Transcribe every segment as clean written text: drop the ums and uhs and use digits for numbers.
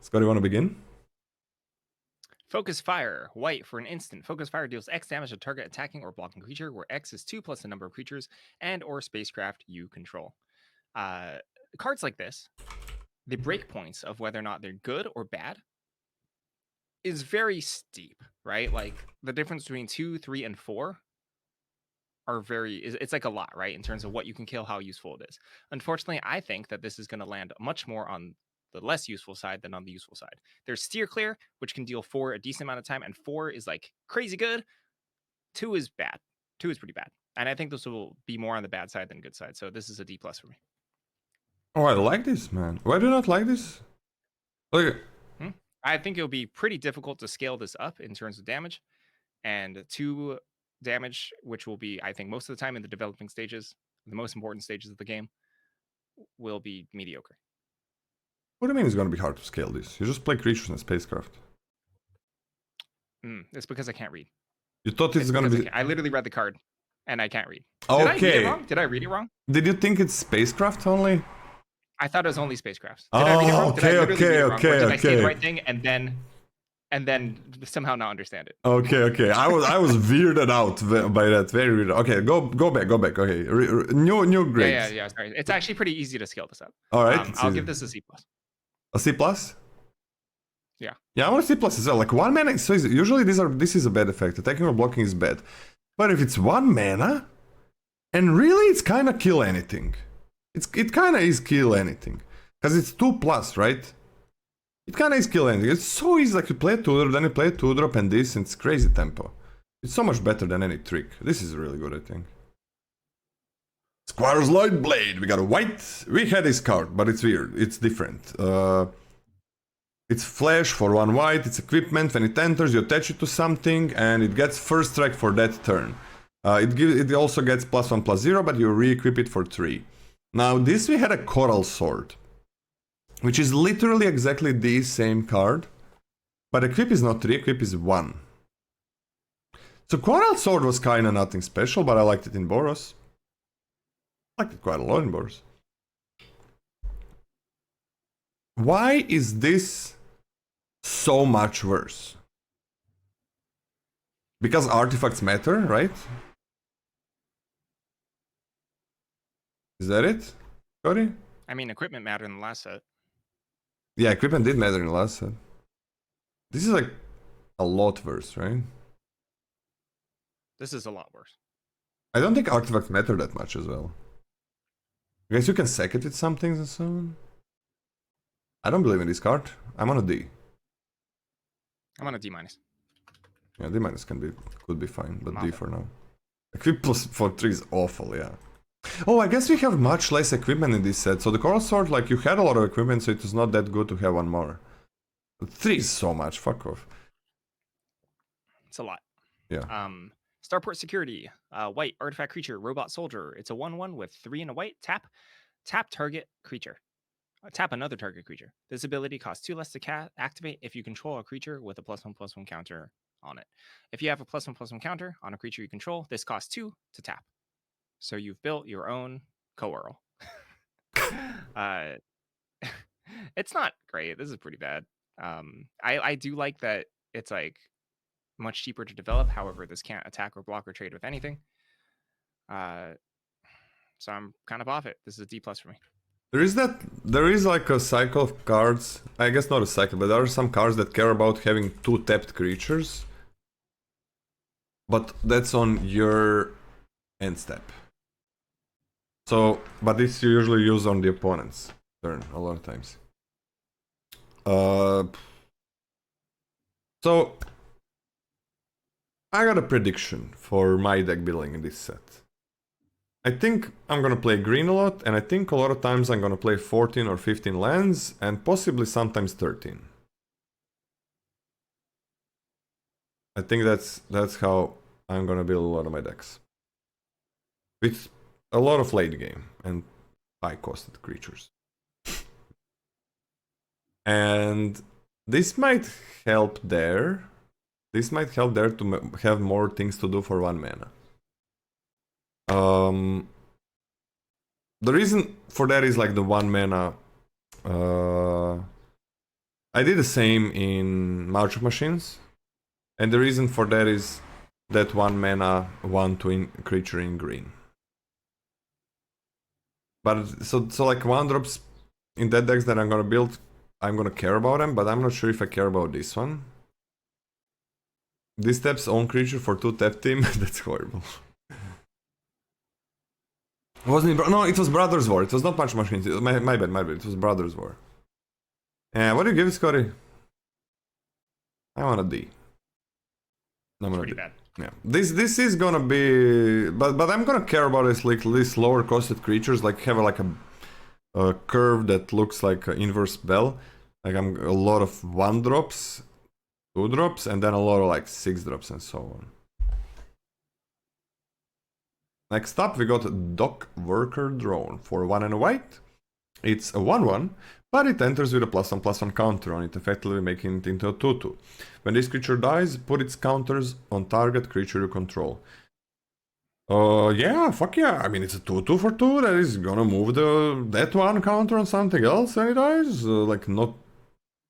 Scott, you want to begin? Focus Fire. White for an instant. Focus Fire deals X damage to target attacking or blocking creature, where X is 2 plus the number of creatures and or spacecraft you control. Cards like this, the breakpoints of whether or not they're good or bad is very steep, right? Like the difference between 2, 3, and 4 are it's like a lot, right? In terms of what you can kill, how useful it is. Unfortunately, I think that this is going to land much more on the less useful side than on the useful side. There's Steer Clear, which can deal 4 a decent amount of time, and 4 is like crazy good. 2 is bad. 2 is pretty bad. And I think this will be more on the bad side than good side. So this is a D+ for me. Oh, I like this, man. Why do you not like this? Look, I think it'll be pretty difficult to scale this up in terms of damage. And 2 damage, which will be, I think, most of the time in the developing stages, the most important stages of the game, will be mediocre. what do you mean it's gonna be hard to scale this? You just play creatures and spacecraft. It's because I can't read. You thought it's gonna be... I literally read the card, and I can't read. Okay. Did I read it wrong? Did I read it wrong? Did you think it's spacecraft only? I thought it was only spacecrafts. Did I read it wrong? Did I say the right thing and then somehow not understand it? Okay. I was weirded out by that. Very weird. Okay, go back. Okay, new grades. Yeah. Sorry, it's actually pretty easy to scale this up. All right, I'll give this a C+. A C+? Yeah. Yeah, I want a C+ as well. Like 1 mana is so easy. Usually this is a bad effect. Attacking or blocking is bad. But if it's 1 mana, and really it's kinda kill anything. It kinda is kill anything. Because it's 2+, right? It kinda is kill anything. It's so easy, like you play a 2-drop, then you play a 2-drop and this, and it's crazy tempo. It's so much better than any trick. This is really good, I think. Squire's Light Blade. We got a white. We had this card, but it's weird. It's different. It's flash for 1 white. It's equipment. When it enters, you attach it to something, and it gets first strike for that turn. It also gets +1/+0, but you re-equip it for 3. Now, this we had a Coral Sword, which is literally exactly the same card, but equip is not 3, equip is 1. So Coral Sword was kinda nothing special, but I liked it in Boros. I liked it quite a lot in Boros. Why is this so much worse? Because artifacts matter, right? Is that it, Cody? I mean, equipment mattered in the last set. Yeah, equipment did matter in the last set. This is like a lot worse, right? This is a lot worse. I don't think artifacts matter that much as well. I guess you can sack it with some things and so on. I don't believe in this card. I'm on a D. I'm on a D-. Yeah, D- could be fine, but D for now. Equip +4/3 is awful, yeah. Oh, I guess we have much less equipment in this set. So the Coral Sword, like, you had a lot of equipment, so it was not that good to have 1 more. 3 is so much, fuck off. It's a lot. Yeah. Starport Security. White, artifact creature, robot soldier. It's a 1/1 with 3 and a white. Tap target creature. Tap another target creature. This ability costs 2 less to activate if you control a creature with a +1/+1 counter on it. If you have a +1/+1 counter on a creature you control, this costs 2 to tap. So you've built your own Coral. It's not great. This is pretty bad. I do like that it's like much cheaper to develop. However, this can't attack or block or trade with anything. So I'm kind of off it. This is a D+ for me. There is like a cycle of cards. I guess not a cycle, but there are some cards that care about having 2 tapped creatures. But that's on your end step. So, but this you usually use on the opponent's turn a lot of times. So, I got a prediction for my deck building in this set. I think I'm gonna play green a lot, and I think a lot of times I'm gonna play 14 or 15 lands, and possibly sometimes 13. I think that's how I'm gonna build a lot of my decks. With a lot of late game and high-costed creatures. And this might help there. This might help there to have more things to do for 1 mana. The reason for that is like the 1 mana I did the same in March of Machines, and the reason for that is that 1 mana 1/2 creature in green. But so like 1-drops in that decks that I'm gonna build, I'm gonna care about them, but I'm not sure if I care about this one. This taps own creature for 2 tap team. That's horrible. Wasn't it? No, it was Brothers War. It was not March of Machines. My bad. It was Brothers War. What do you give it, Scotty? I want a D. I'm gonna Pretty D. bad. Yeah, this is gonna be, but I'm gonna care about this like these lower costed creatures, like have like a curve that looks like an inverse bell. Like I'm a lot of 1-drops, 2-drops, and then a lot of like 6-drops and so on. Next up, we got Dock Worker Drone for 1 and a white. It's a 1/1, but it enters with a +1/+1 counter on it, effectively making it into a 2/2. When this creature dies, put its counters on target creature you control. Yeah, fuck yeah. I mean, it's a 2/2 for 2 that is gonna move that 1 counter on something else when it dies. Like, not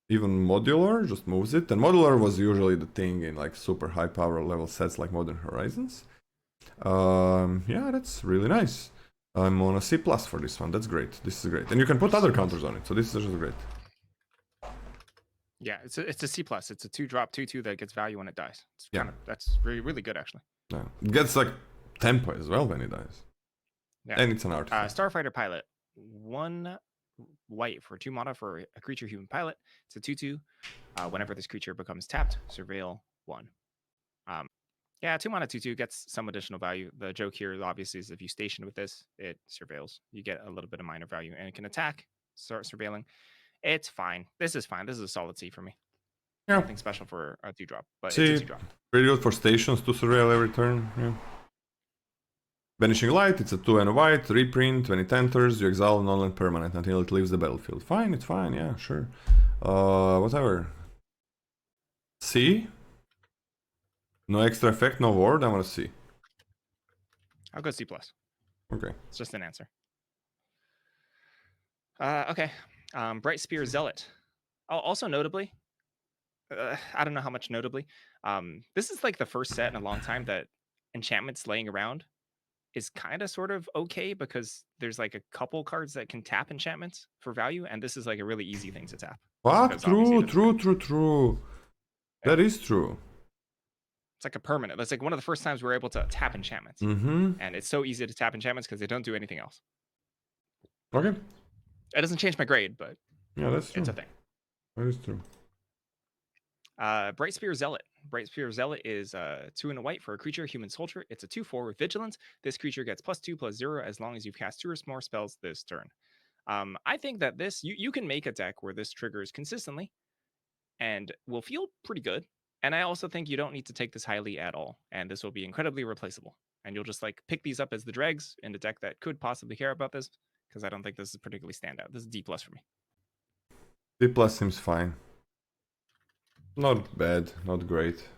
even modular, just moves it. And modular was usually the thing in like super high power level sets like Modern Horizons. Yeah, that's really nice. I'm on a C+ for this one. That's great. This is great. And you can put other counters on it, so this is just great. Yeah, it's a C+. It's a 2-drop 2/2 that gets value when it dies. It's Yeah. that's really good actually. Yeah. It gets like tempo as well when it dies. Yeah. And it's an artifact. Starfighter Pilot, 1 white for 2 mana for a creature human pilot. It's a 2/2. Whenever this creature becomes tapped, surveil 1. Yeah, 2 mana 2/2 gets some additional value. The joke here obviously is if you station with this, it surveils. You get a little bit of minor value, and it can attack, start surveilling. It's fine. This is fine. This is a solid C for me. Yeah. Nothing special for a 2-drop, but C, it's a 2-drop. pretty good for stations to surveil every turn. Yeah. Vanishing Light, it's a 2 and a white, reprint. When it enters, you exile non-land permanent until it leaves the battlefield. Fine, it's fine, yeah, sure. Whatever. C? No extra effect, no ward, I want to see. I'll go C+. Okay. It's just an answer. Okay. Bright Spear Zealot. Oh, also notably, I don't know how much notably, this is like the first set in a long time that enchantments laying around is kind of sort of okay because there's like a couple cards that can tap enchantments for value, and this is like a really easy thing to tap. Fuck, true. Yeah. That is true. It's like a permanent. That's like one of the first times we're able to tap enchantments. Mm-hmm. And it's so easy to tap enchantments because they don't do anything else. Okay. It doesn't change my grade, but yeah, that's true. It's a thing. That is true. Bright Spear Zealot. Bright Spear Zealot is 2 and a white for a creature, human soldier. It's a 2/4 with vigilance. This creature gets +2/+0 as long as you've cast 2 or more spells this turn. I think that this you can make a deck where this triggers consistently and will feel pretty good. And I also think you don't need to take this highly at all. And this will be incredibly replaceable. And you'll just like pick these up as the dregs in a deck that could possibly care about this, because I don't think this is particularly standout. This is D+ for me. D+ seems fine. Not bad, not great.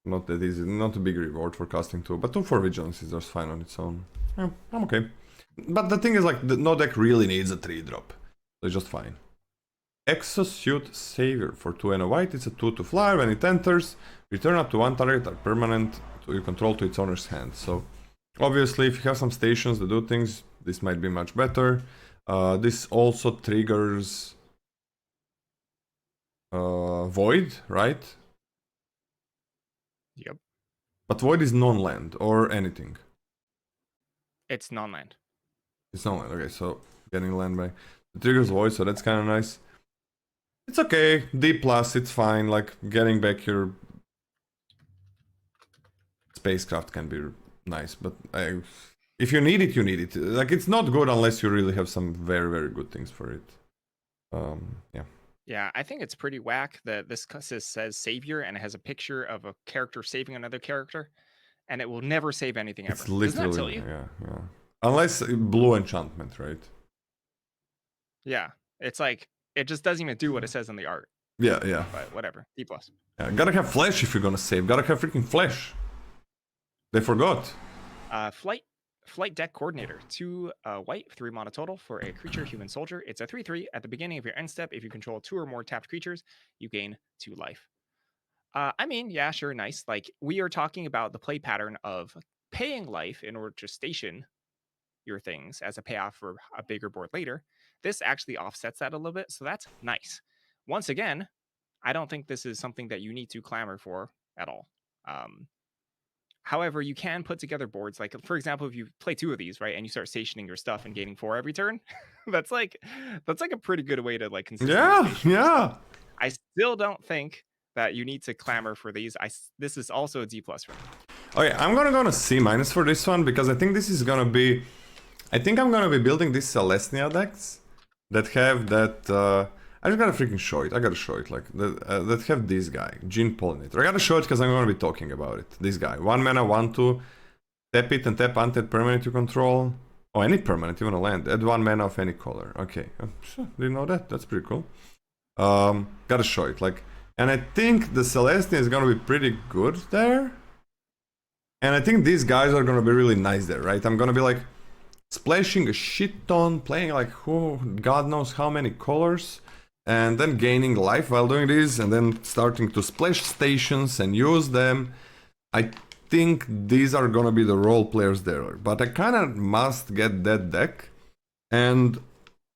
Not that easy, not a big reward for casting 2, but 2 for vigilance is just fine on its own. Yeah, I'm okay. But the thing is, like, no deck really needs a 3-drop. So it's just fine. Exosuit Savior for 2 and a white. It's a 2 fly. When it enters, return up to 1 target or permanent you control to its owner's hand. So, obviously, if you have some stations that do things, this might be much better. This also triggers Void, right? Yep. But Void is non-land or anything. It's non-land. It's non-land, okay, so getting land back. It triggers Void, so that's kind of nice. It's okay, D+, it's fine, like, getting back your spacecraft can be nice, but if you need it, you need it. Like, it's not good unless you really have some very, very good things for it. Yeah. Yeah, I think it's pretty whack that this says Savior and it has a picture of a character saving another character, and it will never save anything ever. It's literally, doesn't that tell you? Yeah. Unless blue enchantment, right? Yeah, it's like, it just doesn't even do what it says in the art. Yeah. But whatever, D+. Yeah, gotta have flash if you're gonna save. Gotta have freaking flash. They forgot. Flight Flight Deck Coordinator, 2 white, 3 mana total for a creature human soldier. It's a 3/3. At the beginning of your end step, if you control 2 or more tapped creatures, you gain 2 life. I mean, yeah, sure, nice. Like, we are talking about the play pattern of paying life in order to station your things as a payoff for a bigger board later. This actually offsets that a little bit, so that's nice. Once again, I don't think this is something that you need to clamor for at all. However, you can put together boards like, for example, if you play 2 of these, right, and you start stationing your stuff and gaining 4 every turn, that's like a pretty good way to like consistently station your stuff. I still don't think that you need to clamor for these. This is also a D+ for me. Okay, I'm gonna go on a C- for this one because I think this is gonna be. I think I'm gonna be building these Celestia decks that have that. I just gotta freaking show it. I gotta show it. Like that have this guy, Gene Pollinator. I gotta show it because I'm gonna be talking about it. This guy, 1 mana, 1/2. Tap it and tap untapped permanent you control. Oh, any permanent, even a land. Add 1 mana of any color. Okay, sure, didn't know that. That's pretty cool. Gotta show it. Like, and I think the Celestia is gonna be pretty good there. And I think these guys are gonna be really nice there, right? I'm gonna be like splashing a shit ton, playing like God knows how many colors, and then gaining life while doing this, and then starting to splash stations and use them. I think these are gonna be the role players there, but I kinda must get that deck, and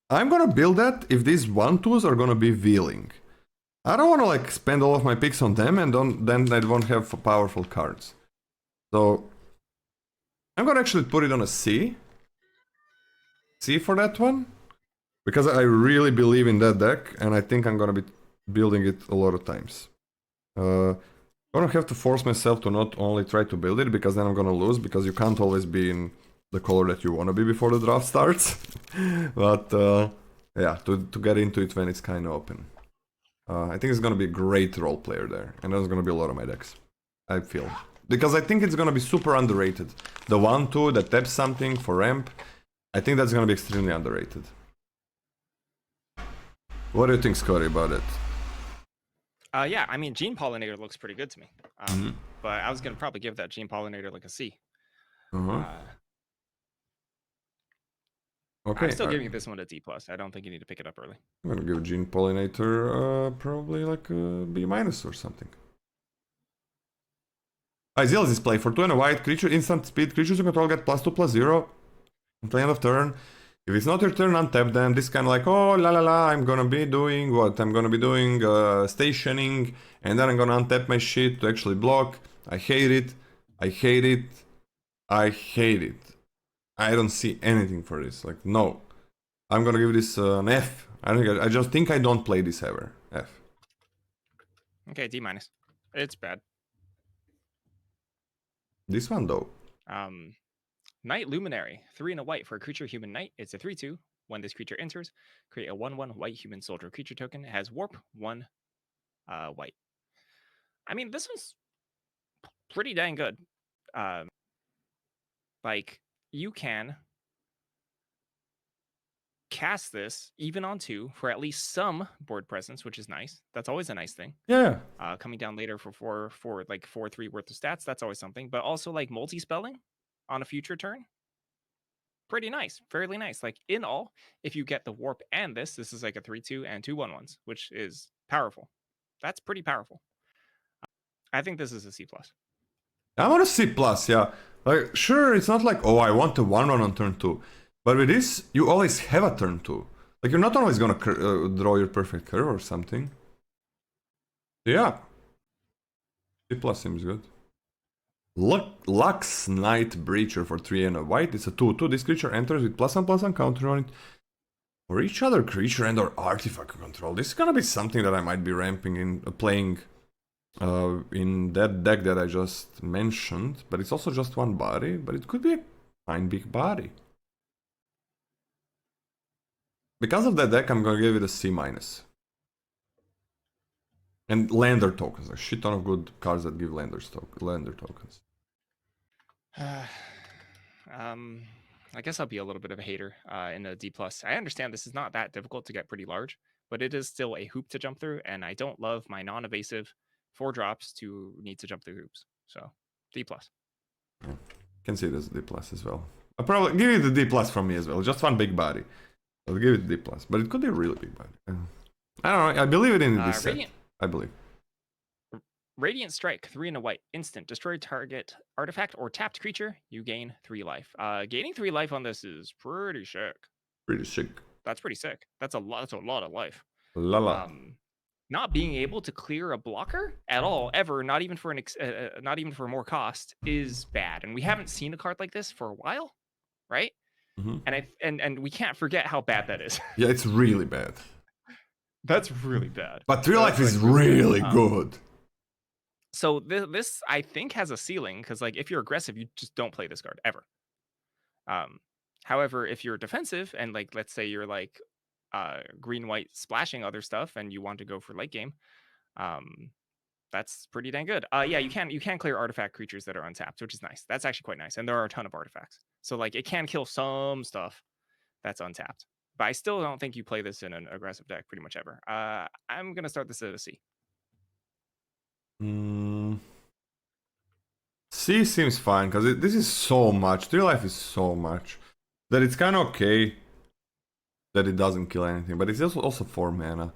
I'm gonna build that if these 1/2s are gonna be wheeling. I don't wanna like spend all of my picks on them and then I won't have powerful cards. So I'm gonna actually put it on a C for that one, because I really believe in that deck and I think I'm gonna be building it a lot of times. I'm gonna have to force myself to not only try to build it, because then I'm gonna lose, because you can't always be in the color that you wanna be before the draft starts. But yeah, to get into it when it's kinda open. I think it's gonna be a great role player there, and there's gonna be a lot of my decks, I feel. Because I think it's gonna be super underrated. The 1/2 that taps something for ramp, I think that's gonna be extremely underrated. What do you think, Scotty, about it? Yeah, I mean, Gene Pollinator looks pretty good to me. But I was gonna probably give that Gene Pollinator like a C. Okay. I'm still giving this one a D+. I don't think you need to pick it up early. I'm gonna give Gene Pollinator probably like a B- or something. Zealous display for 2 and a white creature, instant speed. Creatures you control get +2/+0 until end of turn. If it's not your turn, untap them. This kind of like, oh la la la, I'm gonna be doing what? I'm gonna be doing stationing, and then I'm gonna untap my shit to actually block. I hate it. I hate it. I hate it. I don't see anything for this. Like, no. I'm gonna give this an F. I just think I don't play this ever. F. Okay, D-. It's bad. This one though. Night Luminary, 3 and a white for a creature human knight. It's a 3/2. When this creature enters, create a 1/1 white human soldier creature token. It has warp 1 white. I mean, this one's pretty dang good. Like, you can cast this even on 2 for at least some board presence, which is nice. That's always a nice thing. Yeah. Coming down later for 4/3 worth of stats, that's always something. But also like multi-spelling on a future turn, pretty nice, fairly nice. Like, in all, if you get the warp and this is like a 3/2 and 2 1/1s, which is powerful. That's pretty powerful. I think this is a C+. I'm on a C+, yeah. Like, sure, it's not like, oh, I want a 1/1 on turn 2. But with this, you always have a turn 2. Like, you're not always gonna draw your perfect curve or something. Yeah. C+ seems good. Lux Knight Breacher for 3 and a white. It's a 2/2. This creature enters with +1/+1 counter on it. For each other creature and or artifact control. This is gonna be something that I might be ramping in, playing in that deck that I just mentioned. But it's also just one body. But it could be a fine big body. Because of that deck, I'm gonna give it a C-. And lander tokens. A shit ton of good cards that give lander tokens. I guess I'll be a little bit of a hater in a D+. I understand this is not that difficult to get pretty large, but it is still a hoop to jump through, and I don't love my non-evasive 4 drops to need to jump through hoops. So, D+. Yeah. Can see it as D+ as well. I'll probably give it a D plus from me as well. Just one big body. I'll give it D plus, but it could be a really big body. I don't know. I believe it in this set. I believe. Radiant Strike, 3 and a white, instant. Destroy target artifact or tapped creature. You gain 3 life. Gaining 3 life on this is pretty sick. Pretty sick. That's pretty sick. That's a lot. That's a lot of life. La. Not being able to clear a blocker at all, ever, not even for not even for more cost, is bad. And we haven't seen a card like this for a while, right? Mm-hmm. And we can't forget how bad that is. Yeah, it's really bad. That's really bad. But 3 life is really good. So this I think has a ceiling because like if you're aggressive, you just don't play this card ever. However, if you're defensive and like let's say you're like green white splashing other stuff and you want to go for late game, that's pretty dang good. Yeah, you can clear artifact creatures that are untapped, which is nice. That's actually quite nice, and there are a ton of artifacts. So like it can kill some stuff that's untapped. But I still don't think you play this in an aggressive deck pretty much ever. I'm gonna start this at a C. C seems fine because this is so much. 3 life is so much that it's kind of okay that it doesn't kill anything, but it's also 4 mana.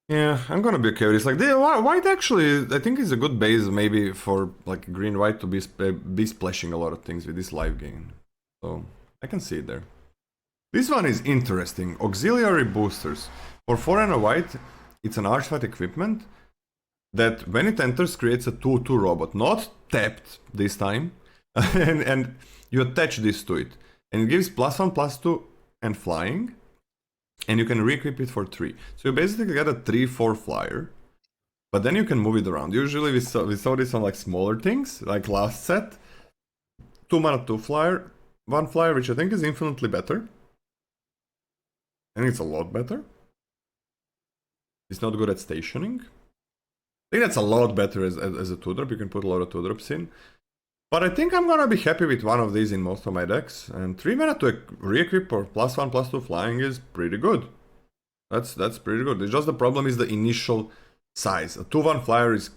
Yeah, I'm gonna be okay with this. Like, white actually, I think is a good base maybe for like green white to be splashing a lot of things with this life gain. So I can see it there. This one is interesting. Auxiliary boosters for 4 and a white. It's an artifact equipment that when it enters creates a 2/2 robot, not tapped this time, and you attach this to it, and it gives +1/+2 and flying, and you can re-equip it for 3. So you basically get a 3/4 flyer, but then you can move it around. Usually we saw this on like smaller things, like last set. 2 mana 2 flyer, 1 flyer, which I think is infinitely better. I think it's a lot better. It's not good at stationing. I think that's a lot better as a 2-drop. You can put a lot of 2-drops in. But I think I'm gonna be happy with one of these in most of my decks. And 3 mana to re-equip or +1/+2 flying is pretty good. That's pretty good. It's just the problem is the initial size. A 2/1 flyer is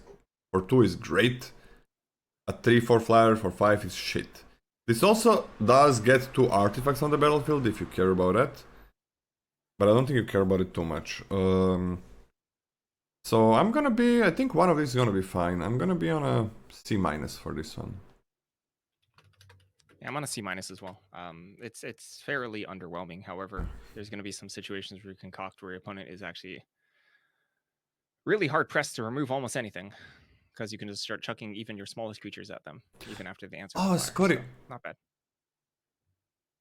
for 2 is great. A 3/4 flyer for 5 is shit. This also does get 2 artifacts on the battlefield if you care about that. But I don't think you care about it too much. So I'm gonna be, I think one of these is gonna be fine. I'm gonna be on a C- for this one. Yeah, I'm on a C- as well. It's fairly underwhelming. However, there's gonna be some situations where you concoct where your opponent is actually really hard pressed to remove almost anything. Because you can just start chucking even your smallest creatures at them, even after the answer. Oh, Scotty. So, not bad.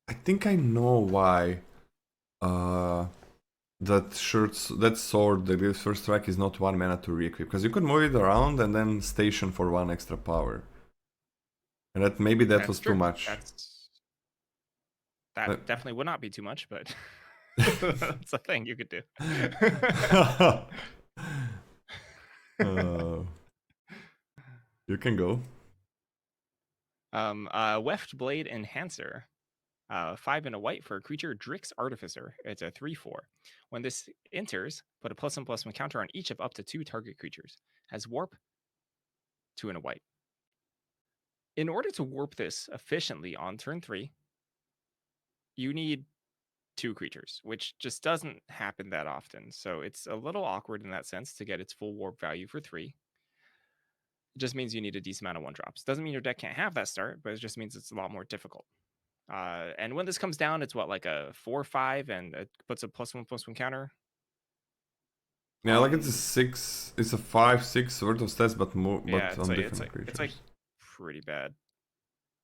I think I know why. That sword that gives first strike is not 1 mana to re-equip, because you could move it around and then station for 1 extra power. And that maybe that was true. too much. That definitely would not be too much, but that's a thing you could do. You can go. Weft Blade Enhancer. 5 and a white for a creature, Drix Artificer. It's a 3/4. When this enters, put a +1/+1 counter on each of up to 2 target creatures. Has warp, 2 and a white. In order to warp this efficiently on turn 3, you need 2 creatures, which just doesn't happen that often. So it's a little awkward in that sense to get its full warp value for 3. It just means you need a decent amount of 1-drops. Doesn't mean your deck can't have that start, but it just means it's a lot more difficult. And when this comes down, it's what, like a 4/5, and it puts a +1/+1 counter. Yeah, like it's a 6. It's a 5/6 worth of stats, but more. Yeah, but on different creatures. It's like pretty bad.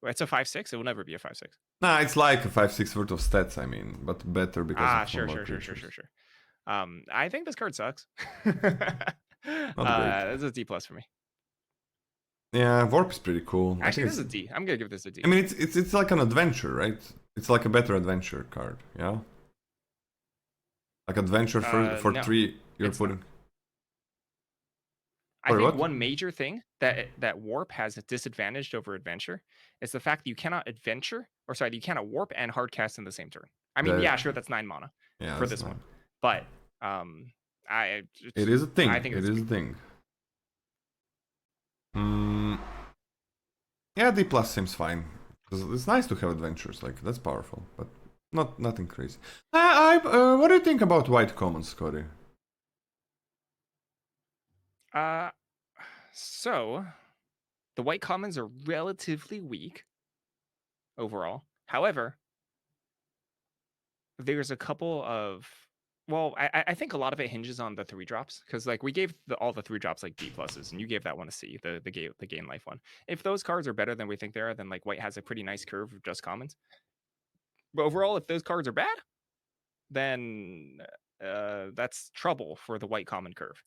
It's a 5/6. It will never be a 5/6. Nah, it's like a 5/6 worth of stats. I mean, but better because sure. I think this card sucks. It's a D+ for me. Yeah, warp is pretty cool. Actually, this is a D. I'm gonna give this a D. I mean, it's like an adventure, right? It's like a better adventure card, yeah. Like adventure for no, 3, you're putting. Not. I think one major thing that warp has disadvantaged over adventure is the fact that you cannot you cannot warp and hardcast in the same turn. I mean, yeah, sure, that's 9 mana for this one, but it is a thing. I think it is a thing. Yeah, D+ seems fine. It's nice to have adventures, like, that's powerful, but nothing crazy. What do you think about white commons, Scotty? So the white commons are relatively weak overall. However, there's a couple of I think a lot of it hinges on the 3-drops, because like we gave all the 3-drops like B pluses, and you gave that one a C, the gain life one. If those cards are better than we think they are, then like white has a pretty nice curve of just commons. But overall, if those cards are bad, then that's trouble for the white common curve.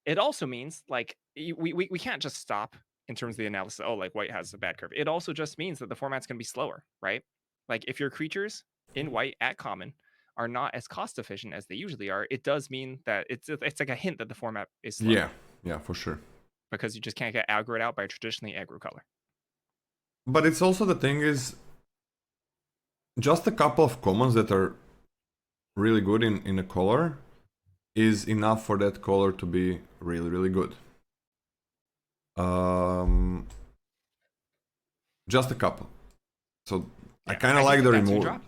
It also means like we can't just stop in terms of the analysis. Oh, like white has a bad curve. It also just means that the format's going to be slower, right? Like if your creatures in white at common are not as cost efficient as they usually are, it does mean that it's like a hint that the format is slow. Yeah, for sure. Because you just can't get aggroed out by traditionally aggro color. But it's also the thing is, just a couple of commons that are really good in a color is enough for that color to be really, really good. Just a couple. So yeah, I kind of like the removal.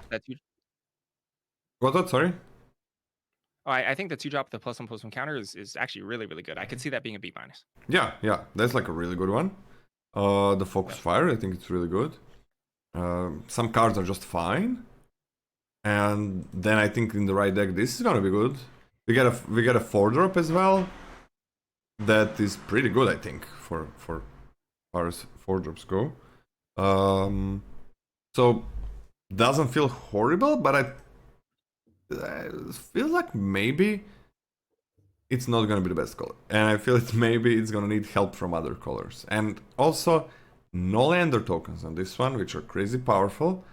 What? Sorry. Oh, I think the 2-drop, the +1/+1 counter is actually really, really good. I could see that being a B-. Yeah, that's like a really good one. The Focus Fire, I think it's really good. Some cards are just fine. And then I think in the right deck, this is gonna be good. We get a 4-drop as well. That is pretty good, I think, for far as 4-drops go. So doesn't feel horrible, but I feel like maybe it's not gonna be the best color, and I feel it maybe it's gonna need help from other colors, and also no lander tokens on this one, which are crazy powerful.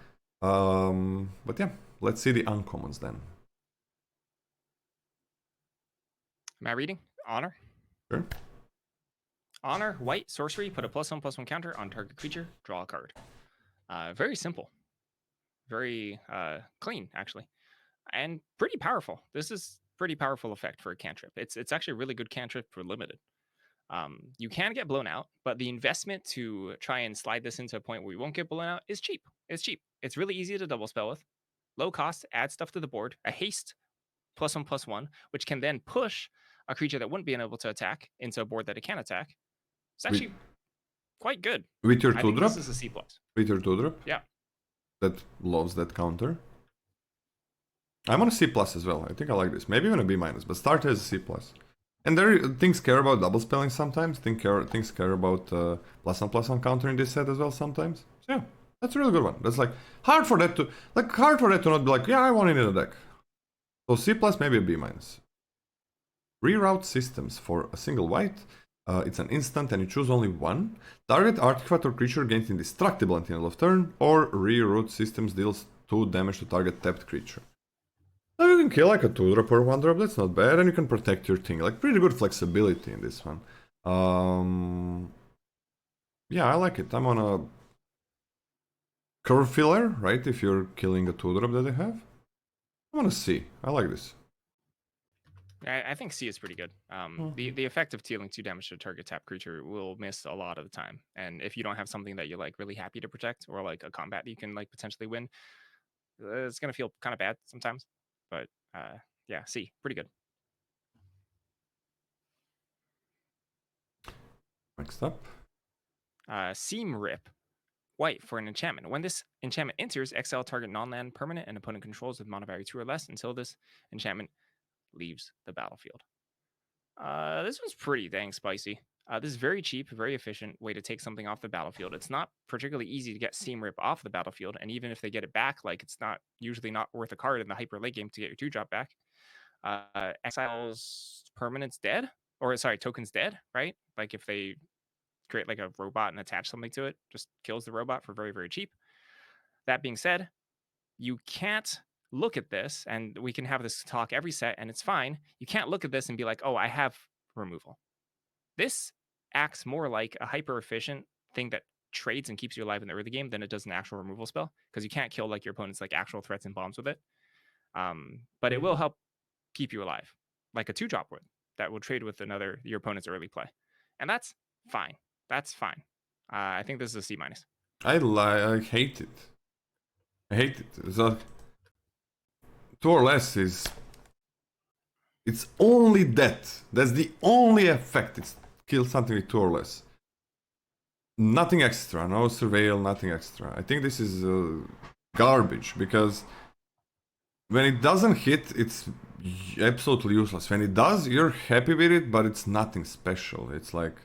But yeah, let's see the uncommons then. Am I reading? Honor. Sure. Honor, white, sorcery, put a +1/+1 counter on target creature, draw a card. Very simple. Very clean, actually. And pretty powerful. This is pretty powerful effect for a cantrip. It's actually a really good cantrip for limited. You can get blown out, but the investment to try and slide this into a point where you won't get blown out is cheap. It's cheap. It's really easy to double spell with. Low cost, add stuff to the board. A haste +1/+1, which can then push a creature that wouldn't be able to attack into a board that it can attack. It's actually quite good. With your 2-drop? This is a C+. With your 2-drop? Yeah. That loves that counter. I'm on a C+ as well. I think I like this. Maybe even a B-, but start as a C+. And things care about double spelling sometimes. Things care about +1/+1 counter in this set as well sometimes. So yeah, that's a really good one. That's like hard for that to not be like, yeah, I want it in the deck. So C+, maybe a B-. Reroute systems for a single white. It's an instant and you choose only one. Target artifact or creature gains indestructible until end of turn, or reroute systems deals 2 damage to target tapped creature. Now you can kill like a 2-drop or 1-drop, that's not bad, and you can protect your thing. Like pretty good flexibility in this one. Yeah, I like it. I'm on a curve filler, right? If you're killing a 2-drop that they have. I'm on a C. I like this. I think C is pretty good. The effect of dealing 2 damage to a target tap creature will miss a lot of the time. And if you don't have something that you're like really happy to protect, or like a combat you can like potentially win, it's gonna feel kind of bad sometimes. But yeah, C, pretty good. Next up. Seam Rip. White for an enchantment. When this enchantment enters, exile target non-land permanent and opponent controls with mana value 2 or less until this enchantment leaves the battlefield. This one's pretty dang spicy. This is very cheap, very efficient way to take something off the battlefield. It's not particularly easy to get Seam Rip off the battlefield, and even if they get it back, like it's not usually not worth a card in the hyper late game to get your 2-drop back. Exiles permanent's dead, or sorry, token's dead, right? Like if they create like a robot and attach something to it, just kills the robot for very, very cheap. That being said, you can't look at this, and we can have this talk every set, and it's fine. You can't look at this and be like, oh, I have removal. This acts more like a hyper efficient thing that trades and keeps you alive in the early game than it does an actual removal spell, because you can't kill like your opponent's like actual threats and bombs with it. But it will help keep you alive, like a 2-drop would that will trade with your opponent's early play, and that's fine. That's fine. I think this is a C-. I hate it. I hate it. So, 2 or less is... It's only that. That's the only effect. It's kill something with 2 or less. Nothing extra. No surveil, nothing extra. I think this is garbage, because when it doesn't hit, it's absolutely useless. When it does, you're happy with it, but it's nothing special. It's like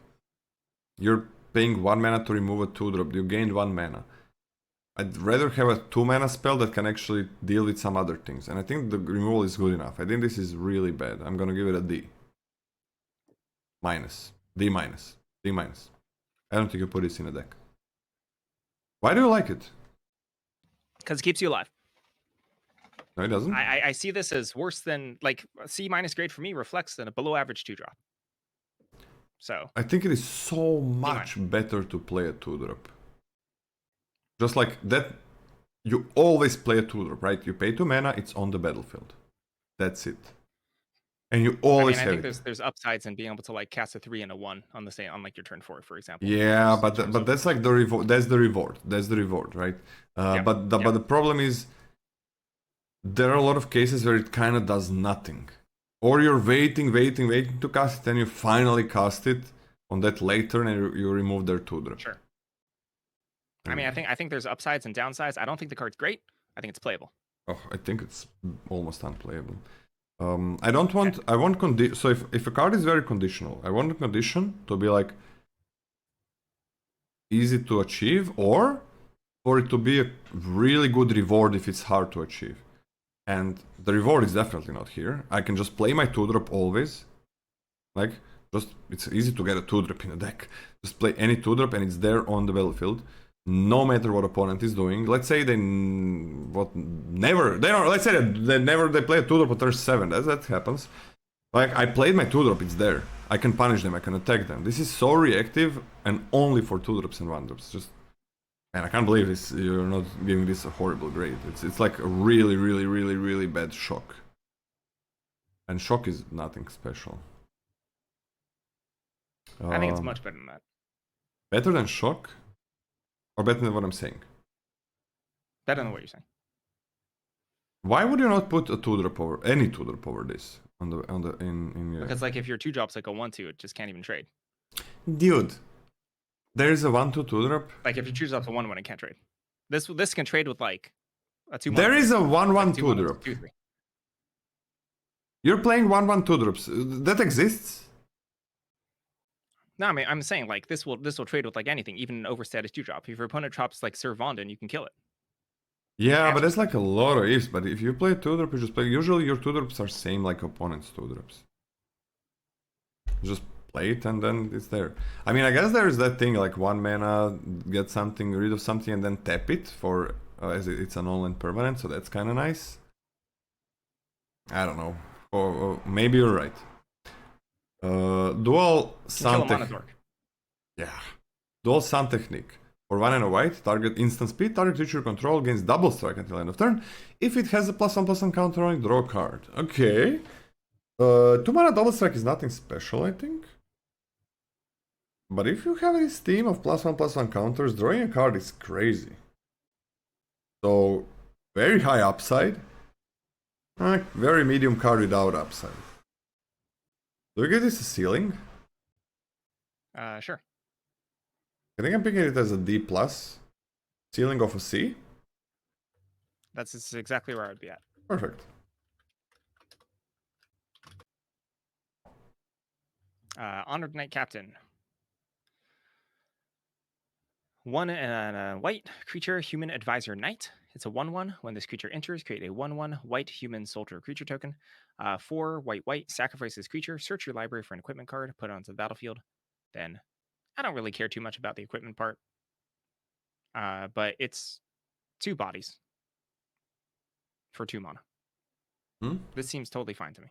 you're paying 1 mana to remove a 2-drop. You gained 1 mana. I'd rather have a 2 mana spell that can actually deal with some other things. And I think the removal is good enough. I think this is really bad. I'm gonna give it a D. Minus. D minus. D minus. I don't think you put this in a deck. Why do you like it? Because it keeps you alive. No, it doesn't. I see this as worse than, like, C minus grade for me reflects than a below average 2-drop. So I think it is so much better to play a 2-drop. Just like that, you always play a 2-drop, right? You pay 2 mana, it's on the battlefield. That's it. And you always I have think there's upsides in being able to like cast a 3 and a 1 on the same, on like your turn 4, for example. Yeah, but that's like the reward. That's the reward. That's the reward, right? But the problem is there are a lot of cases where it kind of does nothing, or you're waiting to cast it, and you finally cast it on that late turn, and you remove their 2-drop. Sure. I mean, I think there's upsides and downsides. I don't think the card's great. I think it's playable. Oh, I think it's almost unplayable. I don't want. I want so if a card is very conditional, I want the condition to be like easy to achieve, or for it to be a really good reward if it's hard to achieve. And the reward is definitely not here. I can just play my 2-drop always. Like, just it's easy to get a 2-drop in a deck. Just play any 2-drop and it's there on the battlefield, no matter what opponent is doing. Let's say they let's say they play a 2-drop on turn 7. That happens. Like, I played my 2-drop, it's there. I can punish them, I can attack them. This is so reactive and only for 2-drops and 1-drops. Just, man, I can't believe this. You're not giving this a horrible grade. It's like a really, really, really, really bad shock. And shock is nothing special. I think it's much better than that. Better than shock? Or better than what I'm saying? Better than what you're saying. Why would you not put a 2-drop over any 2-drop over this in your... Because like if your 2-drop's like a 1/2, it just can't even trade. Dude, there is a 1/2 2-drop. Like if your 2-drop's a 1/1, it can't trade. This can trade with like a 2. There is a 1/1 2-drop. 2/3. You're playing 1/1 2-drops. That exists. No, I mean I'm saying like this will trade with like anything, even an overstatus 2-drop. If your opponent drops like Sir Vondon, you can kill it. Yeah, but there's like a lot of ifs. But if you play 2-drop, you just play. Usually your 2-drops are same like opponent's 2-drops. Just play it and then it's there. I mean, I guess there's that thing like 1 mana, get something, rid of something, and then tap it for as it's an all-in permanent. So that's kind of nice. I don't know. Or maybe you're right. Dual Sun Technique. Yeah. Dual Sun Technique. For 1 and a white, target instant speed, target creature control gains double strike until end of turn. If it has a +1/+1 counter on it, draw a card. Okay. 2 mana double strike is nothing special, I think. But if you have this team of +1/+1 counters, drawing a card is crazy. So, very high upside. Very medium card without upside. Do we give this a ceiling? Sure. I think I'm picking it as a D+. Ceiling of a C? That's exactly where I would be at. Perfect. Honored Knight Captain. 1 and a white creature, human advisor knight. It's a 1/1. When this creature enters, create a 1/1 white human soldier creature token. 4 white, sacrifice this creature, search your library for an equipment card, put it onto the battlefield. Then I don't really care too much about the equipment part. But it's 2 bodies for 2 mana. This seems totally fine to me.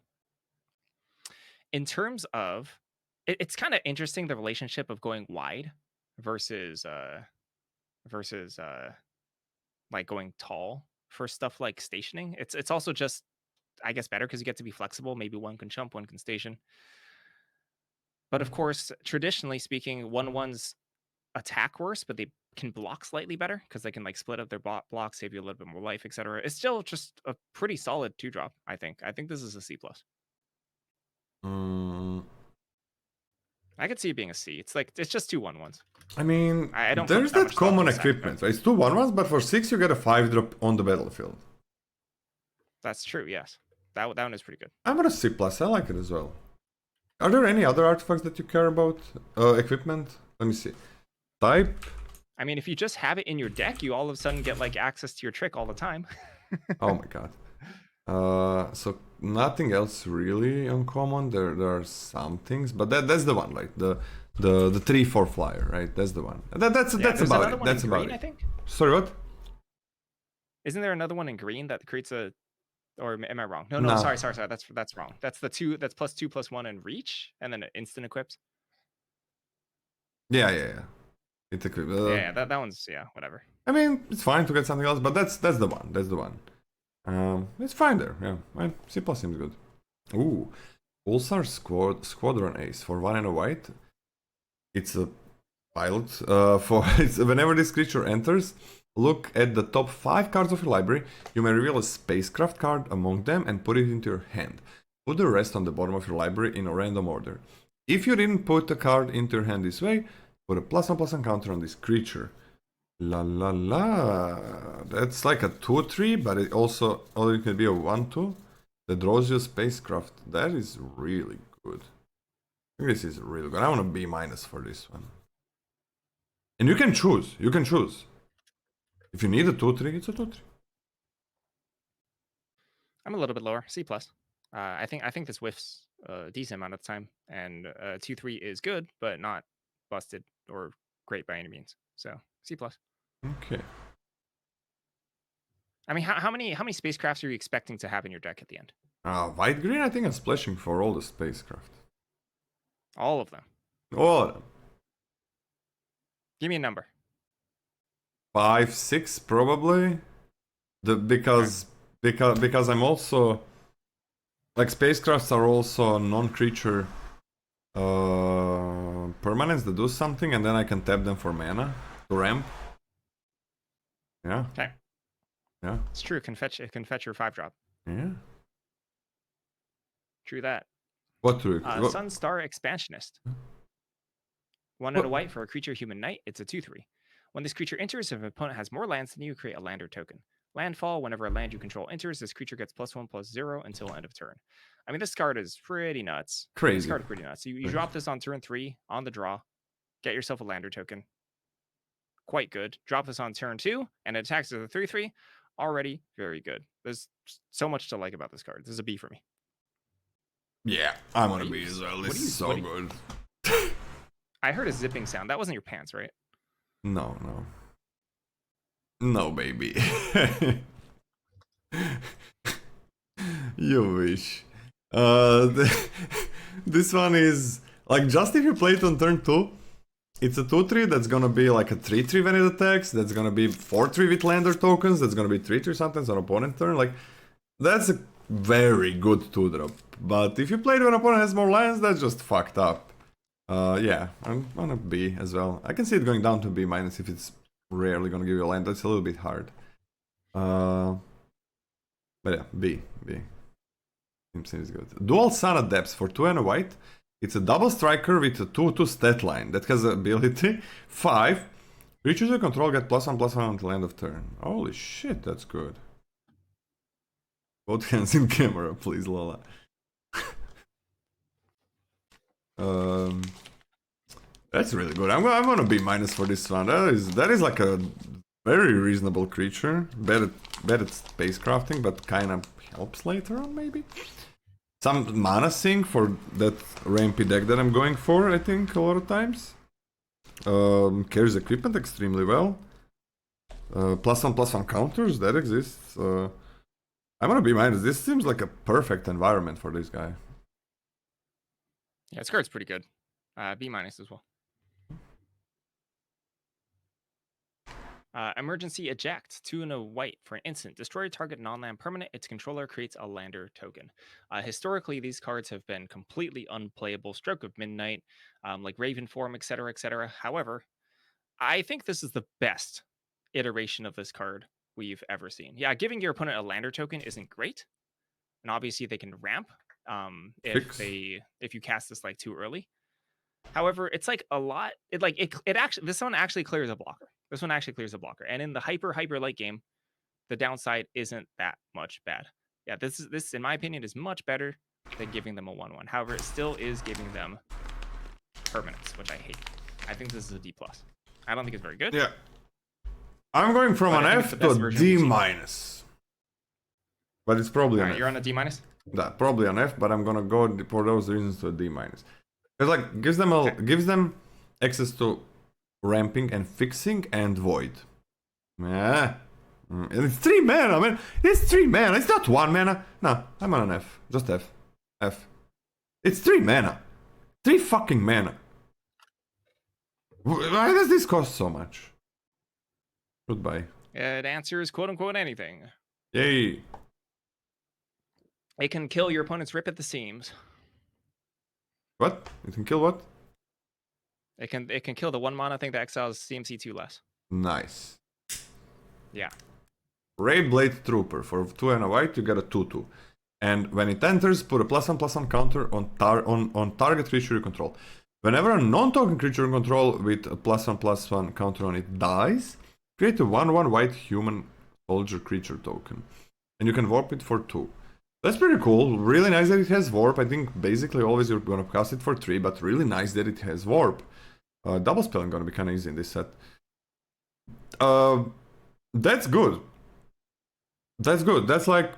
In terms of, it's kind of interesting, the relationship of going wide versus like going tall for stuff like stationing. It's also just, I guess, better because you get to be flexible. Maybe one can jump, one can station. But of course, traditionally speaking, 1/1s attack worse, but they can block slightly better because they can like split up their block, save you a little bit more life, etc. It's still just a pretty solid 2-drop. I think this is a C+. I could see it being a C. It's just 2/1/1s. I mean, I don't there's put that that much thought common into stacking equipment, them. right? It's 2/1/1s, but for 6 you get a 5-drop on the battlefield. That's true. Yes, that one is pretty good. I'm gonna C+. I like it as well. Are there any other artifacts that you care about? Equipment? Let me see. Type. I mean, if you just have it in your deck, you all of a sudden get like access to your trick all the time. Oh my god. So nothing else really uncommon. There are some things, but that's the one, like the 3/4 flyer, right? That's the one. That's about it. That's about it. I think. Sorry, what? Isn't there another one in green that creates a? Or am I wrong? No, No. sorry. That's wrong. That's the 2. That's +2/+1 and reach, and then instant equips. Yeah. It equipped. Yeah, that one's whatever. I mean, it's fine to get something else, but that's the one. That's the one. It's fine there. Yeah, C+ seems good. Ooh, Pulsar Squadron Ace for 1 and a white. It's a pilot. Whenever this creature enters, look at the top 5 cards of your library. You may reveal a spacecraft card among them and put it into your hand. Put the rest on the bottom of your library in a random order. If you didn't put a card into your hand this way, put a +1/+1 counter on this creature. La la la. That's like a 2/3, but it also it can be a 1/2 that draws you a spacecraft. That is really good. I think this is really good. I want a B- for this one. And you can choose. If you need a 2/3, it's a 2/3. I'm a little bit lower, C+. I think this whiffs a decent amount of time, and 2/3 is good, but not busted or great by any means. So C+. Okay. I mean, how many spacecrafts are you expecting to have in your deck at the end? White green, I think I'm splashing for all the spacecraft. All of them. All of them. Give me a number. 5, 6 probably. Because I'm also like spacecrafts are also non-creature permanents that do something, and then I can tap them for mana to ramp. Yeah. Okay. Yeah. It's true. It can fetch your 5-drop. Yeah. True that. What true? Sunstar Expansionist. 1 and a white for a creature human knight. It's a 2/3. When this creature enters, if an opponent has more lands than you, create a lander token. Landfall, whenever a land you control enters, this creature gets +1/+0 until end of turn. I mean, this card is pretty nuts. Crazy. This card is pretty nuts. You drop this on turn 3 on the draw, get yourself a lander token. Quite good. Drop this on turn 2, and it attacks as a 3/3. Already very good. There's so much to like about this card. This is a B for me. Yeah, I'm on a B as well. This is so good. I heard a zipping sound. That wasn't your pants, right? No, baby. You wish. This one is like, just if you play it on turn 2, it's a 2/3 that's gonna be like a 3/3 when it attacks. That's gonna be 4/3 with lander tokens. That's gonna be 3/3 sometimes on opponent turn. Like, that's a very good 2-drop. But if you play it when opponent has more lands, that's just fucked up. Yeah, I'm on a B as well. I can see it going down to B- if it's rarely gonna give you a land. That's a little bit hard. But yeah, B. Seems good. Dual Sun Adepts for 2 and a white. It's a double striker with a 2/2 stat line that has ability 5. Creatures you control get +1/+1 until end of turn. Holy shit, that's good. Both hands in camera, please, Lola. That's really good. I'm gonna B- for this one. That is like a very reasonable creature. Bad at spacecrafting, but kind of helps later on, maybe. Some mana sink for that rampy deck that I'm going for, I think, a lot of times. Carries equipment extremely well. +1/+1 counters, that exists. I'm gonna B-. This seems like a perfect environment for this guy. Yeah, this card's pretty good. B- as well. Emergency Eject, 2 and a white for an instant. Destroy a target non-land permanent. Its controller creates a lander token. Historically, these cards have been completely unplayable. Stroke of Midnight, like Raven Form, etc., etc. However, I think this is the best iteration of this card we've ever seen. Yeah, giving your opponent a lander token isn't great, and obviously they can ramp Fix. if you cast this like too early. However, it's like a lot. It actually this one actually clears a blocker. This one actually clears a blocker, and in the hyper late game, the downside isn't that much bad. Yeah, this in my opinion is much better than giving them a 1/1. However, it still is giving them permanence, which I hate. I think this is a D+. I don't think it's very good. Yeah. I'm going from an F to a D minus. But it's probably an F. You're on a D minus? Yeah, probably an F, but I'm gonna go for those reasons to a D minus. It's like gives them access to ramping and fixing and void. Yeah. And it's 3 mana, man. It's 3 mana. It's not 1 mana. No, I'm on an F. Just F. F. It's 3 mana. 3 fucking mana. Why does this cost so much? Goodbye. It answers quote unquote anything. Yay. It can kill your opponent's rip at the seams. What? It can kill what? It can kill the 1 mana thing that exiles CMC2 less. Nice. Yeah. Ray Blade Trooper. For 2 and a white, you get a 2/2. And when it enters, put a +1/+1 counter on target creature you control. Whenever a non-token creature you control with a +1/+1 counter on it dies, create a 1/1 white human soldier creature token. And you can warp it for 2. That's pretty cool. Really nice that it has warp. I think basically always you're gonna cast it for 3, but really nice that it has warp. Double spelling gonna be kinda easy in this set. That's good. That's good. That's like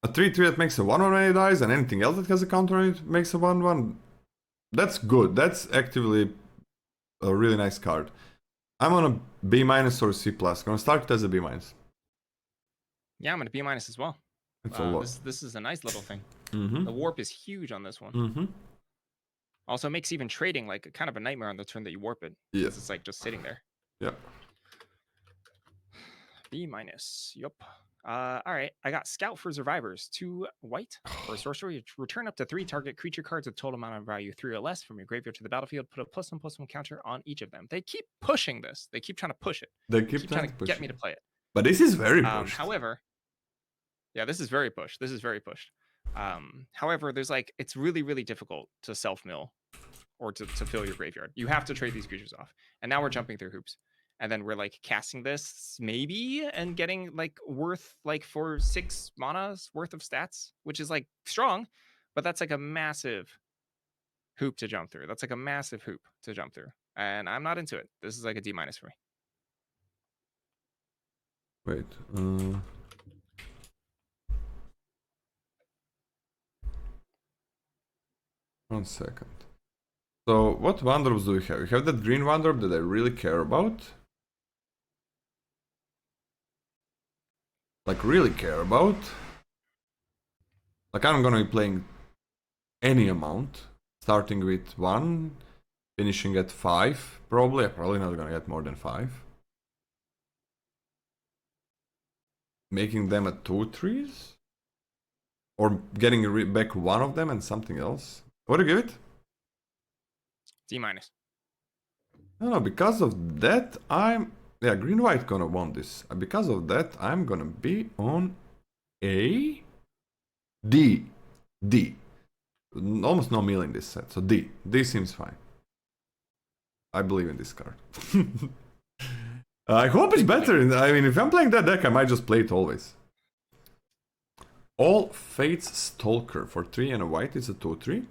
a 3/3 that makes a 1/1 when it dies, and anything else that has a counter on it makes a 1/1. That's good. That's actively a really nice card. I'm on a B- or C+. Gonna start it as a B-. Yeah, I'm on a B- as well. It's a lot. This is a nice little thing. Mm-hmm. The warp is huge on this one. Mm-hmm. Also makes even trading like kind of a nightmare on the turn that you warp it. Yeah. It's like just sitting there. Yeah. B-. Yup. All right. I got Scout for Survivors. 2 white for a sorcery. Return up to 3 target creature cards with total amount of value 3 or less from your graveyard to the battlefield. Put a +1/+1 counter on each of them. They keep pushing this. They keep trying to push it. They keep Trying to get me to play it. But this is very pushed. However, yeah, this is very pushed. This is very pushed. However, there's like it's really, really difficult to self-mill or to fill your graveyard. You have to trade these creatures off. And now we're jumping through hoops. And then we're like casting this maybe and getting like worth like for 6 mana's worth of stats, which is like strong, but that's like a massive hoop to jump through. That's like a massive hoop to jump through. And I'm not into it. This is like a D- for me. Wait. One second. So, what Wanderers do we have? We have that green Wanderer that I really care about. Like, really care about. Like, I'm gonna be playing any amount. Starting with 1, finishing at 5, probably. I'm probably not gonna get more than 5. Making them at 2/3s? Or getting back one of them and something else? What do you give it? D-. I don't know, because of that, yeah, green-white gonna want this. Because of that, I'm gonna be on a D. D. Almost no mill in this set, so D. D seems fine. I believe in this card. I hope it's better. I mean, if I'm playing that deck, I might just play it always. All Fates Stalker for 3 and a white is a 2/3.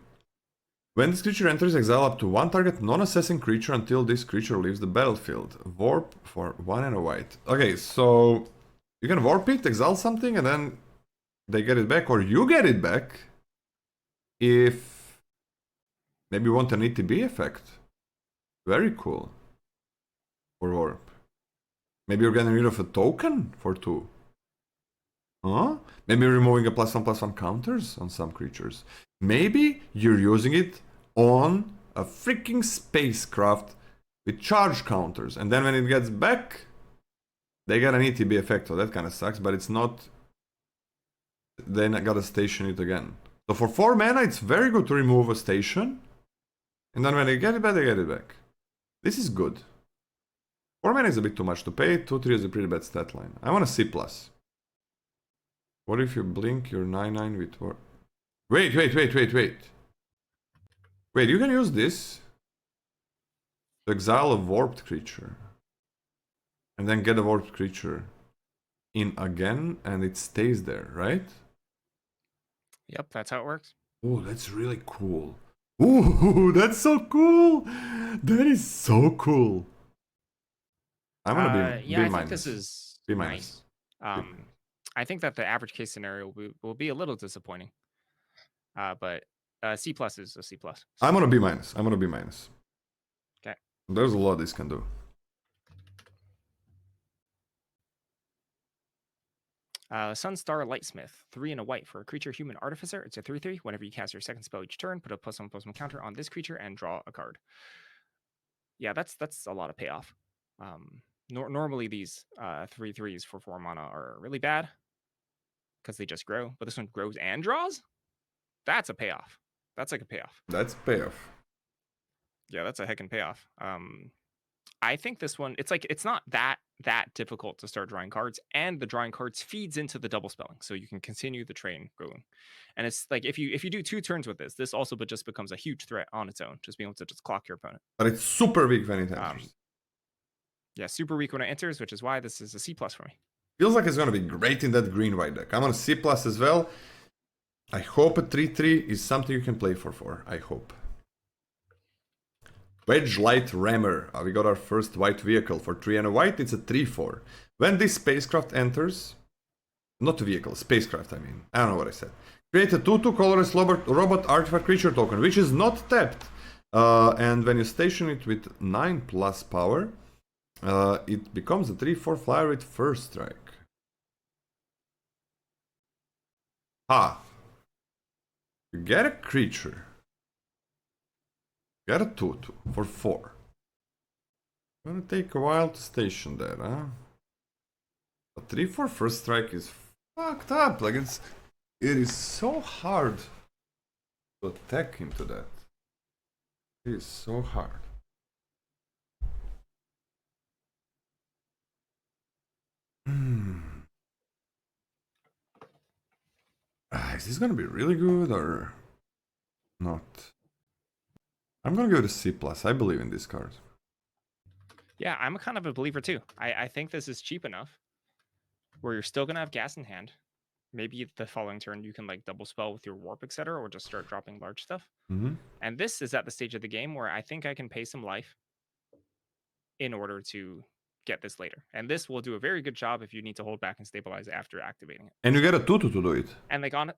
When this creature enters, exile up to 1 target non-assassin creature until this creature leaves the battlefield. Warp for 1 and a white. Okay, so you can warp it, exile something, and then they get it back, or you get it back if maybe you want an ETB effect. Very cool. For warp. Maybe you're getting rid of a token for 2. Huh? Maybe you're removing a +1/+1 counters on some creatures. Maybe you're using it on a freaking spacecraft with charge counters. And then when it gets back, they get an ETB effect. So that kind of sucks, but it's not... Then I gotta station it again. So for 4 mana, it's very good to remove a station. And then when they get it back, they get it back. This is good. 4 mana is a bit too much to pay. 2-3 is a pretty bad stat line. I want a C+. What if you blink your 9-9 with... Wait. Wait, you can use this to exile a warped creature. And then get a warped creature in again, and it stays there, right? Yep, that's how it works. Oh, that's really cool. Ooh, that's so cool! That is so cool. I'm gonna be I minus. think this is B minus. nice. I think that the average case scenario will be a little disappointing. But C+ is a C+. I'm gonna B minus. Okay. There's a lot this can do. Sunstar Lightsmith, 3 and a white for a creature human artificer. It's a 3/3. Whenever you cast your second spell each turn, put a +1/+1 counter on this creature and draw a card. Yeah, that's a lot of payoff. Normally these 3/3s for 4 mana are really bad because they just grow, but this one grows and draws. That's a payoff. That's like a payoff. That's payoff. Yeah, that's a heckin' payoff. I think this one, it's not that difficult to start drawing cards, and the drawing cards feeds into the double spelling, so you can continue the train going. And it's like if you do 2 turns with this also but just becomes a huge threat on its own, just being able to just clock your opponent. But it's super weak when it enters. Yeah, super weak when it enters, which is why this is a C+ for me. Feels like it's gonna be great in that green-white deck. I'm on a C+ as well. I hope a 3/3 is something you can play for 4. I hope. Wedge Light Rammer. We got our first white vehicle for 3 and a white. It's a 3/4. When this spacecraft enters, not vehicle, spacecraft I mean. I don't know what I said. Create a 2/2 colorless robot artifact creature token, which is not tapped. And when you station it with 9+ power, it becomes a 3/4 flyer with first strike. You get a creature. Get a 2/2 for 4. Gonna take a while to station that, huh? A 3/4 first strike is fucked up. Like it is so hard to attack into that. It is so hard. Is this gonna be really good or not? I'm gonna give it a C+. I believe in this card. Yeah, I'm a kind of a believer too. I think this is cheap enough where you're still gonna have gas in hand. Maybe the following turn you can like double spell with your warp, etc., or just start dropping large stuff. And this is at the stage of the game where I think I can pay some life in order to get this later. And this will do a very good job if you need to hold back and stabilize after activating it. And you get a 2/2 to do it. And like on it,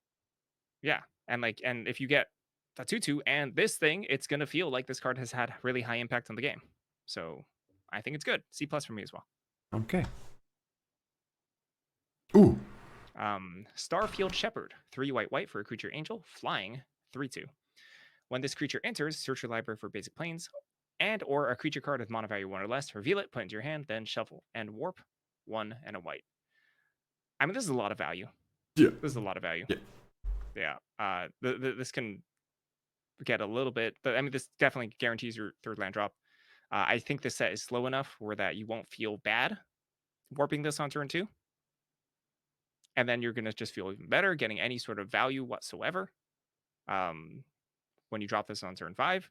yeah, and if you get a 2/2 and this thing, it's gonna feel like this card has had really high impact on the game. So I think it's good. C+ for me as well. Okay. Ooh. Starfield Shepherd, 3 white for a creature angel, flying, 3/2. When this creature enters, search your library for basic planes and or a creature card with mana value 1 or less, reveal it, put it into your hand, then shuffle and warp 1 and a white. I mean, this is a lot of value. Yeah. This is a lot of value. Yeah. This can get a little bit, but I mean, this definitely guarantees your 3rd land drop. I think this set is slow enough where that you won't feel bad warping this on turn 2. And then you're going to just feel even better getting any sort of value whatsoever when you drop this on turn 5.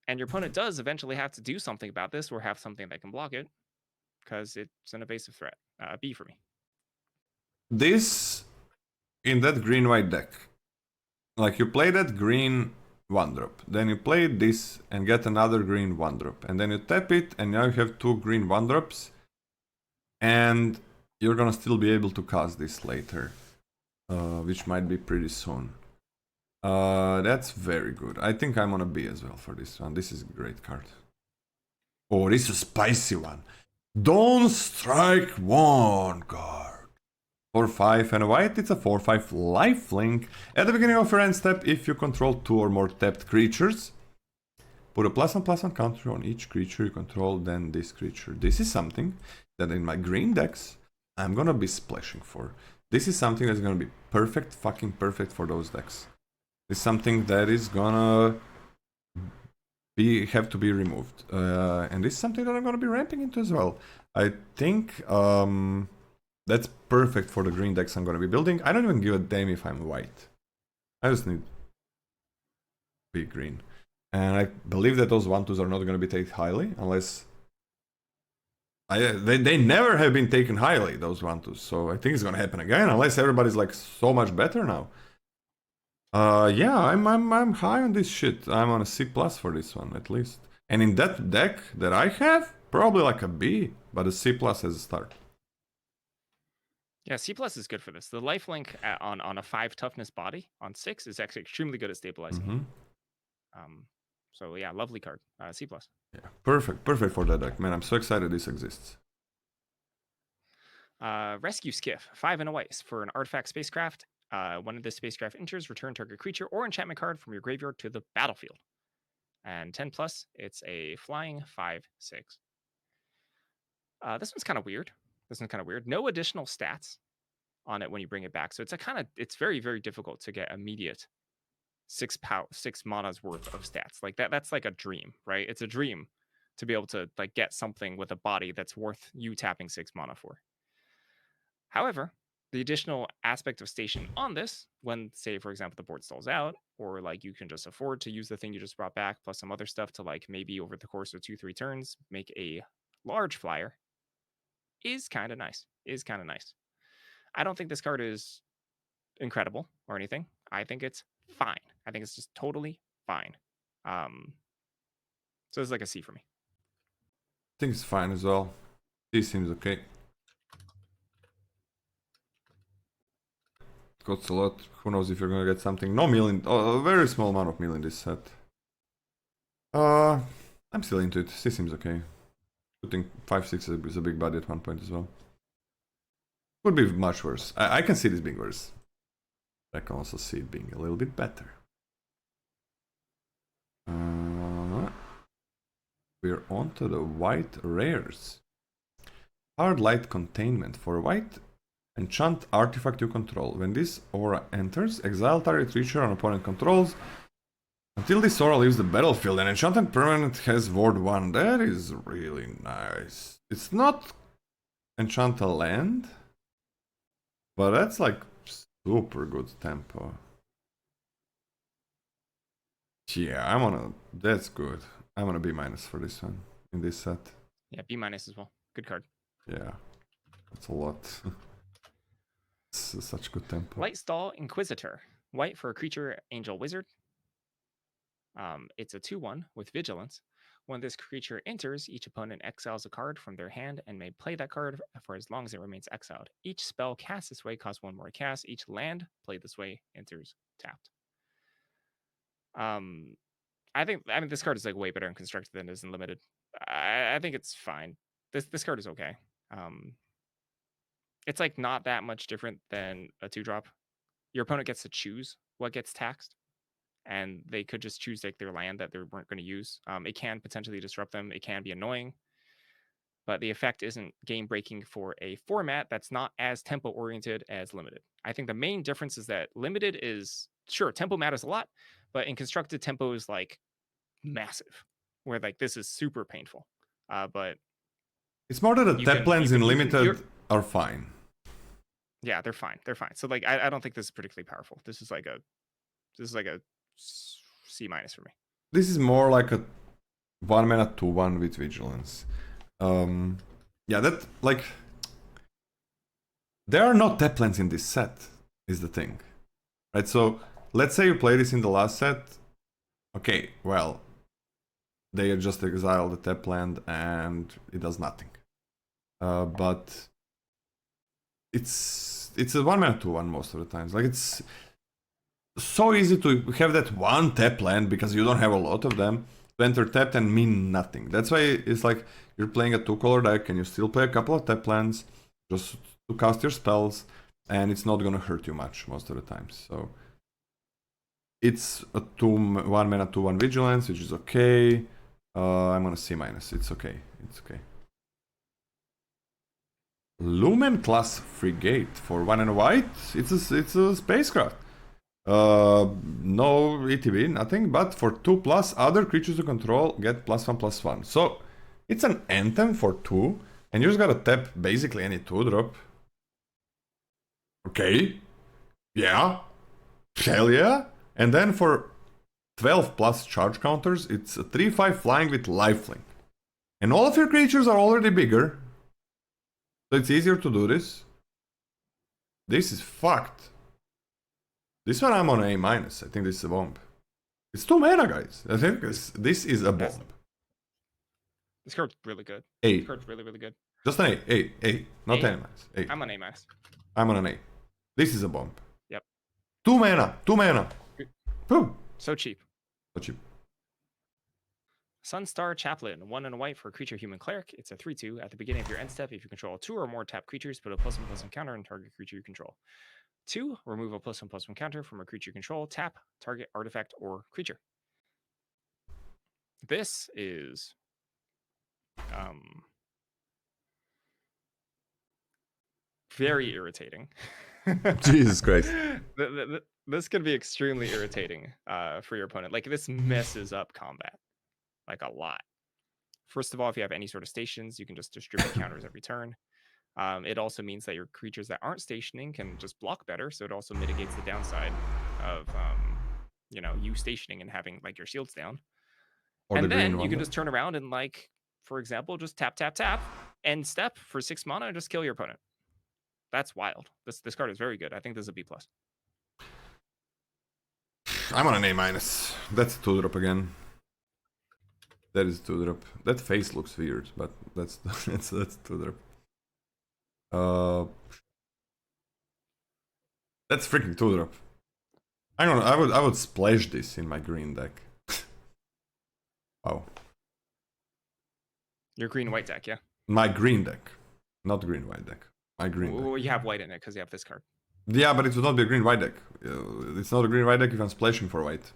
And your opponent does eventually have to do something about this or have something that can block it because it's an evasive threat. B for me. This, in that green-white deck, like you play that green 1-drop, then you play this and get another green 1-drop, and then you tap it and now you have 2 green 1-drops, and you're gonna still be able to cast this later, which might be pretty soon. That's very good. I think I'm on a B as well for this one. This is a great card. Oh, this is a spicy one. Don't Strike 1 card. 4/5 and a white. It's a 4/5 lifelink. At the beginning of your end step, if you control 2 or more tapped creatures, put a +1/+1 counter on each creature you control, then this creature. This is something that in my green decks, I'm gonna be splashing for. This is something that's gonna be perfect, fucking perfect for those decks. It's something that is gonna have to be removed. And this is something that I'm going to be ramping into as well. I think that's perfect for the green decks I'm going to be building. I don't even give a damn if I'm white. I just need big green. And I believe that those 1/2s are not going to be taken highly unless... They never have been taken highly, those 1/2s. So I think it's going to happen again unless everybody's like so much better now. Yeah, I'm high on this shit. I'm on a C+ for this one at least. And in that deck that I have, probably like a B, but a C+ as a start. Yeah, C+ is good for this. The lifelink on a 5 toughness body on 6 is actually extremely good at stabilizing. So yeah, lovely card. C+. Yeah, perfect for that deck, man. I'm so excited this exists. Rescue Skiff, 5 and a white for an artifact spacecraft. When this spacecraft enters, return target creature or enchantment card from your graveyard to the battlefield. And 10+, it's a flying 5/6. This one's kind of weird. No additional stats on it when you bring it back. So it's very, very difficult to get immediate 6 mana's worth of stats. Like that's like a dream, right? It's a dream to be able to like get something with a body that's worth you tapping 6 mana for. However, the additional aspect of station on this, when, say, for example, the board stalls out, or like you can just afford to use the thing you just brought back, plus some other stuff to like maybe over the course of 2-3 turns, make a large flyer, is kind of nice. I don't think this card is incredible or anything. I think it's fine. I think it's just totally fine. So it's like a C for me. I think it's fine as well. C seems okay. Costs a lot. Who knows if you're gonna get something? No mill in, a very small amount of mill in this set. I'm still into it. C seems okay. Putting 5/6 is a big body at one point as well. Could be much worse. I can see this being worse. I can also see it being a little bit better. We're on to the white rares. Hard light containment. For white, enchant artifact you control. When this aura enters, exile target creature on opponent controls. Until this aura leaves the battlefield, an enchanted permanent has ward 1. That is really nice. It's not enchant a land, but that's like super good tempo. Yeah, that's good. I'm on a B- for this one, in this set. Yeah, B- as well. Good card. Yeah, that's a lot. It's such good tempo. Lightstall Inquisitor. White for a creature, Angel Wizard. It's a 2/1 with Vigilance. When this creature enters, each opponent exiles a card from their hand and may play that card for as long as it remains exiled. Each spell cast this way costs 1 more to cast. Each land played this way enters tapped. I mean, this card is like way better in constructed than it is in limited. I think it's fine. This card is okay. It's like not that much different than a 2-drop. Your opponent gets to choose what gets taxed, and they could just choose like their land that they weren't going to use. It can potentially disrupt them. It can be annoying, but the effect isn't game breaking for a format that's not as tempo oriented as limited. I think the main difference is that limited is, sure, tempo matters a lot, but in constructed, tempo is like massive, where like this is super painful. But it's more that the tap lands in limited are fine. Yeah, they're fine. So like I don't think this is particularly powerful. This is like a C- for me. This is more like a 1 mana 2/1 with Vigilance. Yeah, that like there are no tap lands in this set, is the thing, right? So let's say you play this in the last set. Okay, well, they just exile the tap land and it does nothing. But it's a 1 mana 2/1 most of the times. Like it's so easy to have that one tap land because you don't have a lot of them to enter tapped and mean nothing. That's why it's like you're playing a 2-color deck and you still play a couple of tap lands just to cast your spells, and it's not gonna hurt you much most of the time. So it's a 1 mana 2/1 Vigilance, which is okay. I'm on a C-. It's okay. Lumen class frigate for 1 and a white. It's a spacecraft. No ETB, nothing, but for 2+, other creatures you control get +1/+1. So it's an Anthem for 2, and you just gotta tap basically any 2-drop. Okay. Yeah. Hell yeah. And then for 12+ charge counters, it's a 3/5 flying with lifelink. And all of your creatures are already bigger, so it's easier to do this. This is fucked. This one I'm on A-. I think this is a bomb. It's 2 mana, guys. I think this is a bomb. This card's really good. A. This card's really, really good. Just an A. A. Not A-. A. I'm on A-. I'm on an A. This is a bomb. Yep. 2 mana. 2 mana. Boom. So cheap. So cheap. Sunstar Chaplain, 1 and a white for a creature human cleric. It's a 3/2. At the beginning of your end step, if you control 2 or more tapped creatures, put a +1/+1 counter on target creature you control. 2, remove a +1/+1 counter from a creature you control, tap, target artifact or creature. This is very irritating. Jesus Christ. This could be extremely irritating for your opponent. Like, this messes up combat like a lot. First of all, if you have any sort of stations, you can just distribute counters every turn. It also means that your creatures that aren't stationing can just block better, so it also mitigates the downside of you stationing and having like your shields down. Or and then you can just turn around and, like, for example, just tap, end step for 6 mana and just kill your opponent. That's wild. This card is very good. I think this is a B+. I'm on an A-. That's a 2-drop again. That is 2-drop. That face looks weird, but that's 2-drop. That's freaking 2-drop. Hang on, I would splash this in my green deck. Wow. Your green-white deck, yeah? My green deck. Not green-white deck. My green deck. Well, you have white in it because you have this card. Yeah, but it would not be a green-white deck. It's not a green-white deck if I'm splashing for white.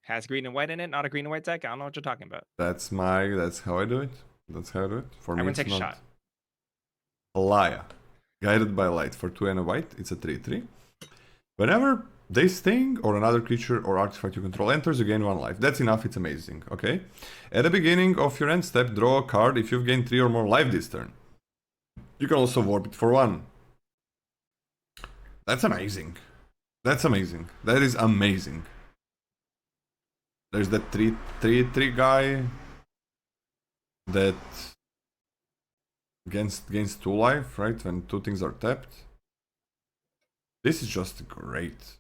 Has green and white in it, not a green and white deck? I don't know what you're talking about. That's how I do it. That's how I do it. For me, I'm gonna take a shot. Alaya. Guided by Light for 2 and a white. It's a 3/3. Whenever this thing or another creature or artifact you control enters, you gain 1 life. That's enough, it's amazing, okay? At the beginning of your end step, draw a card if you've gained 3 or more life this turn. You can also warp it for 1. That's amazing. That's amazing. That is amazing. There's that 3/3 guy that gains 2 life, right? When 2 things are tapped. This is just great.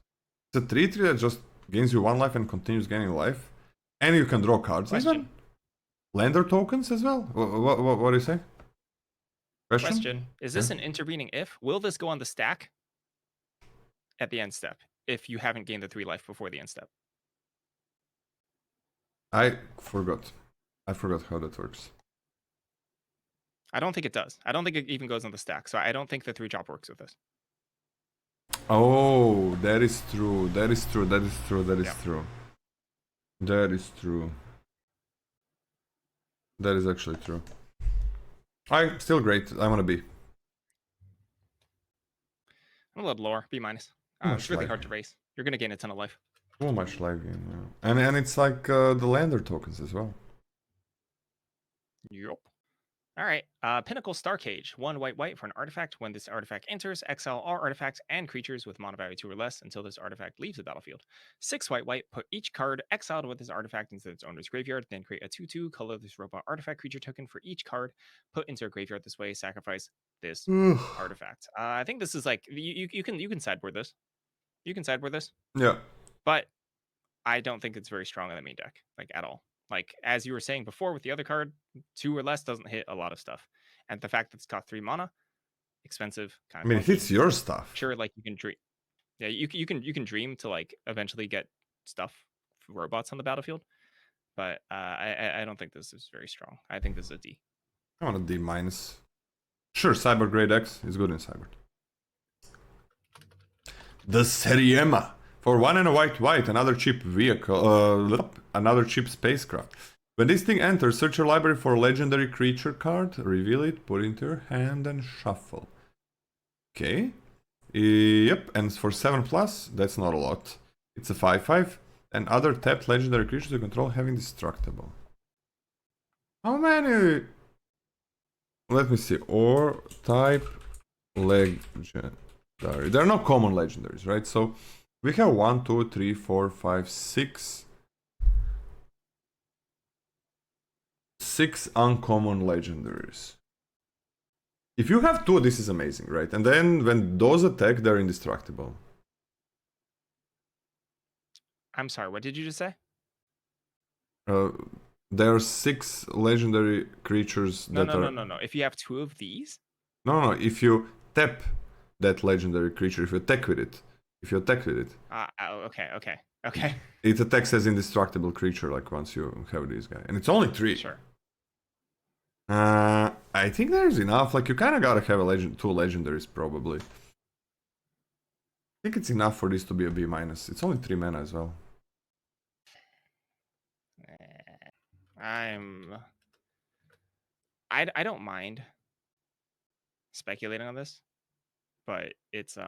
It's a 3/3 that just gains you 1 life and continues gaining life. And you can draw cards even. Lander tokens as well? What do you say? Question. Is this an intervening if? Will this go on the stack at the end step if you haven't gained the 3 life before the end step? I forgot how that works. I don't think it does. I don't think it even goes on the stack. So I don't think the 3-drop works with this. Oh, that is true. That is true. Yeah. That is actually true. Still great. I'm on a B. I'm a little lower. B-. It's really hard to race. You're gonna gain a ton of life. So much life gain, yeah. And it's like the lander tokens as well. Yup. All right. Pinnacle Star Cage. 1 white for an artifact. When this artifact enters, exile all artifacts and creatures with mana value 2 or less until this artifact leaves the battlefield. 6 white. Put each card exiled with this artifact into its owner's graveyard. Then create a 2/2 colorless robot artifact creature token for each card put into a graveyard this way. Sacrifice this artifact. I think this is like you can sideboard this. You can sideboard this. Yeah. But I don't think it's very strong in the main deck, like, at all. Like, as you were saying before with the other card, 2 or less doesn't hit a lot of stuff. And the fact that it's got 3 mana, expensive, kind of. I mean, it hits your stuff. Sure, like, you can dream. Yeah, you can dream to, like, eventually get stuff, robots on the battlefield. But I don't think this is very strong. I think this is a D. I want a D-. Sure, Cyber Grade X is good in Cyber. The Seriema. For 1 and a white, another cheap vehicle, another cheap spacecraft. When this thing enters, search your library for a legendary creature card, reveal it, put it into your hand, and shuffle. Okay. Yep, and for 7+, that's not a lot. It's a 5/5, and other tapped legendary creatures you control have indestructible. How many? Let me see. Or type legendary. There are no common legendaries, right? So we have 1, 2, 3, 4, 5, 6. 6 uncommon legendaries. If you have 2, this is amazing, right? And then when those attack, they're indestructible. I'm sorry, what did you just say? There are 6 legendary creatures that are... No. If you have 2 of these? No. If you tap that legendary creature, if you attack with it. Okay. It attacks as indestructible creature, like once you have this guy. And it's only 3. Sure. I think there's enough. Like, you kind of gotta have a 2 legendaries, probably. I think it's enough for this to be a B-. It's only 3 mana as well. I don't mind speculating on this, but it's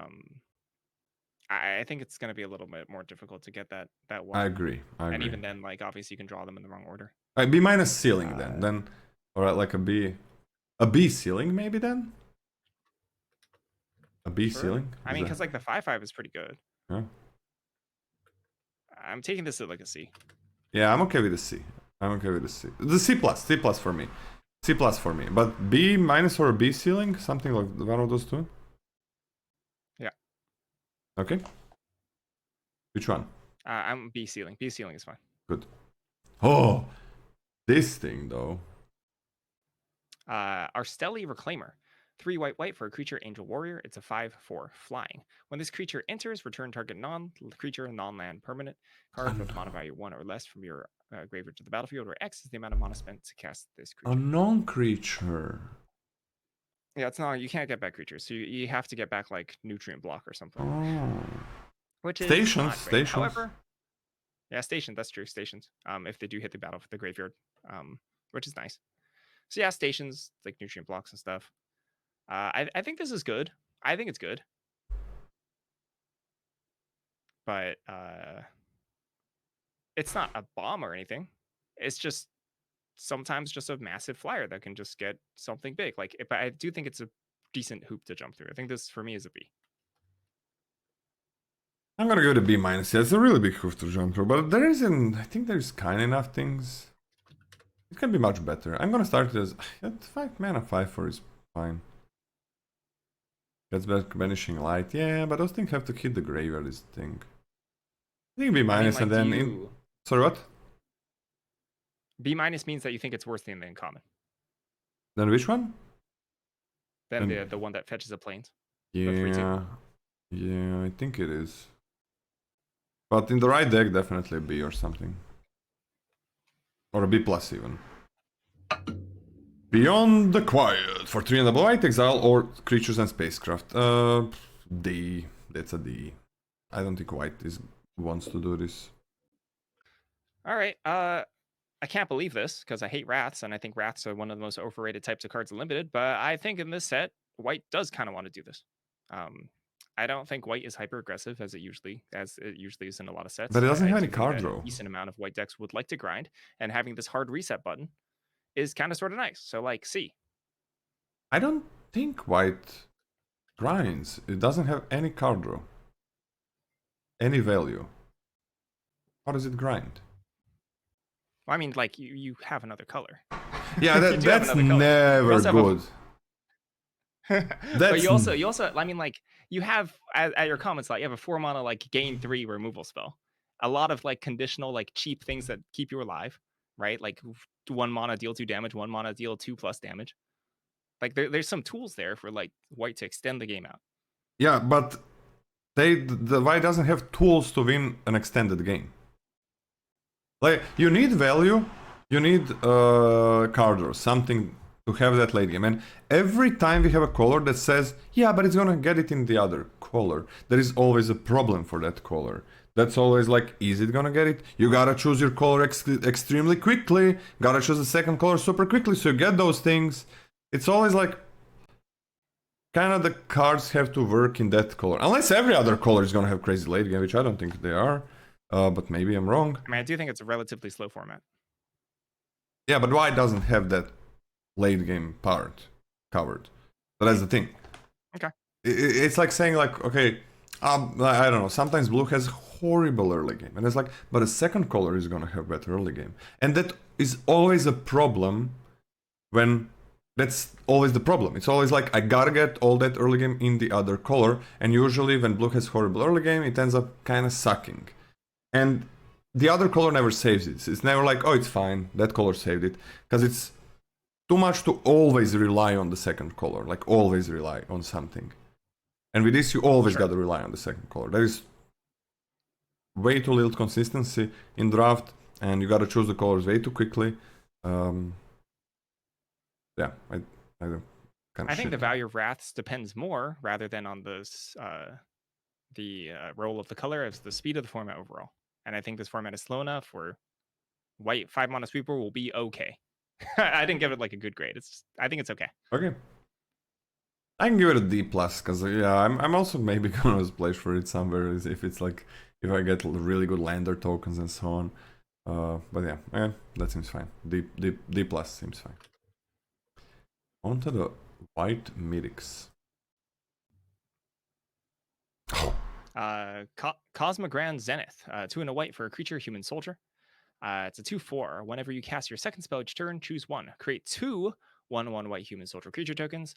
I think it's going to be a little bit more difficult to get that one. I agree. And even then, like, obviously you can draw them in the wrong order. B- ceiling then or like a B ceiling maybe then. A B ceiling. I mean, because like the 5/5 is pretty good. Yeah. I'm taking this at like a C. Yeah, I'm okay with the C. The C+, C+ for me. C+ for me. But B- or a B ceiling, something like one of those two. Yeah. Okay. Which one? I'm B ceiling. B ceiling is fine. Good. Oh, this thing though. Arstelli Reclaimer. 3 white for a creature Angel Warrior. It's a 5/4 flying. When this creature enters, return target non-creature non-land permanent card with mana value 1 or less from your graveyard to the battlefield, where X is the amount of mana spent to cast this creature. A non-creature. Yeah, it's not. You can't get back creatures, so you have to get back like Nutrient Block or something. Oh. Which is Stations. However, yeah, stations. That's true. Stations. If they do hit the graveyard, which is nice. So yeah, stations like Nutrient Blocks and stuff. I think this is good. I think it's good. But it's not a bomb or anything. It's just sometimes just a massive flyer that can just get something big. Like, but I do think it's a decent hoop to jump through. I think this for me is a B. I'm gonna go to B-. Yeah, it's a really big hoop to jump through, but I think there's kind of enough things. It can be much better. I'm gonna start it as 5 mana 5/4 is fine. Gets back Vanishing Light. Yeah, but those things have to hit the graveyard, is the thing. I think B-, and then sorry, what? B- means that you think it's worse than the uncommon. Then which one? Then the one that fetches a plains. Yeah, I think it is. But in the right deck, definitely a B or something. Or a B+ even. Beyond the Quiet. For 3 and a white, exile or creatures and spacecraft. D. That's a D. I don't think white wants to do this. Alright, I can't believe this, because I hate Wraths, and I think Wraths are one of the most overrated types of cards in Limited, but I think in this set, white does kind of want to do this. I don't think white is hyper aggressive as it usually is in a lot of sets. But it doesn't have any think card that draw. A decent amount of white decks would like to grind, and having this hard reset button is kind of sort of nice. So like C. I don't think white grinds. It doesn't have any card draw. Any value. How does it grind? Well, I mean, like you have another color. Yeah, that's never good. But you also, I mean, like you have at your comment slot, you have a 4 mana like gain 3 removal spell. A lot of like conditional, like cheap things that keep you alive, right? Like 1 mana deal 2 damage, 1 mana deal 2+ damage. Like there's some tools there for like white to extend the game out. Yeah, but the white doesn't have tools to win an extended game. Like, you need value, you need card draw, something to have that late game. And every time we have a color that says, yeah, but it's gonna get it in the other color, there is always a problem for that color. That's always like, is it gonna get it? You gotta choose your color extremely quickly, gotta choose the second color super quickly so you get those things. It's always like, kind of the cards have to work in that color. Unless every other color is gonna have crazy late game, which I don't think they are. But maybe I'm wrong. I mean, I do think it's a relatively slow format. Yeah, but white doesn't have that late game part covered. So that's the thing. Okay. It's like saying like, okay, I don't know. Sometimes blue has horrible early game, and it's like, but a second color is gonna have better early game, and that is always a problem. When that's always the problem. It's always like I gotta get all that early game in the other color, and usually when blue has horrible early game, it ends up kind of sucking, and the other color never saves it. It's never like, oh, it's fine, that color saved it, because it's too much to always rely on the second color, like always rely on something. And with this, you always gotta rely on the second color. There is way too little consistency in draft, and you gotta choose the colors way too quickly. Yeah, I don't. I think the value of wraths depends more rather than on this the role of the color as the speed of the format overall. And I think this format is slow enough where white 5-mana sweeper will be okay. I didn't give it like a good grade. I think it's okay. Okay. I can give it a D plus because yeah, I'm also maybe gonna splash for it somewhere if it's like if I get really good lander tokens and so on. But yeah, that seems fine. D plus seems fine. On to the white mythics. Cosmogrand Zenith. 2 and a white for a creature, human soldier. It's a 2/4. Whenever you cast your second spell each turn, choose one. Create 2 1/1 white human soldier creature tokens,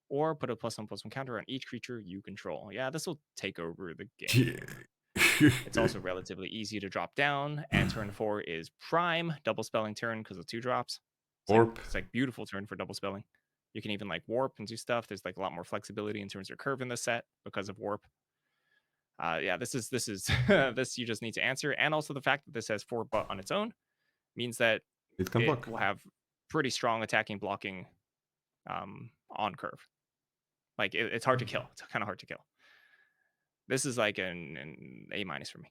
or put a +1/+1 counter on each creature you control. Yeah, this will take over the game. It's also relatively easy to drop down, and turn 4 is prime double spelling turn because of 2 drops. Warp. It's like beautiful turn for double spelling. You can even like warp and do stuff. There's like a lot more flexibility in terms of curve in the set because of warp. Yeah, this is this you just need to answer, and also the fact that this has 4 but on its own means that it can block. Will have pretty strong attacking blocking on curve. Like it's hard to kill. It's kind of hard to kill. This is like an A- for me.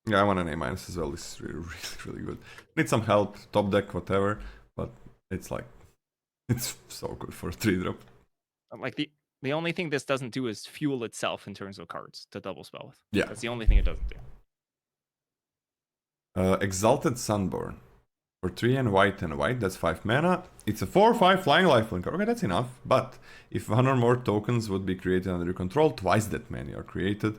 Yeah, I want an A- as well. This is really, really good. Need some help, top deck, whatever, but it's like it's so good for a 3-drop. Like the only thing this doesn't do is fuel itself in terms of cards to double spell with. Yeah, that's the only thing it doesn't do. Exalted Sunborn for 3 and white, that's 5 mana. It's a 4/5 flying lifelink. Okay, that's enough. But if 1 or more tokens would be created under your control, twice that many are created.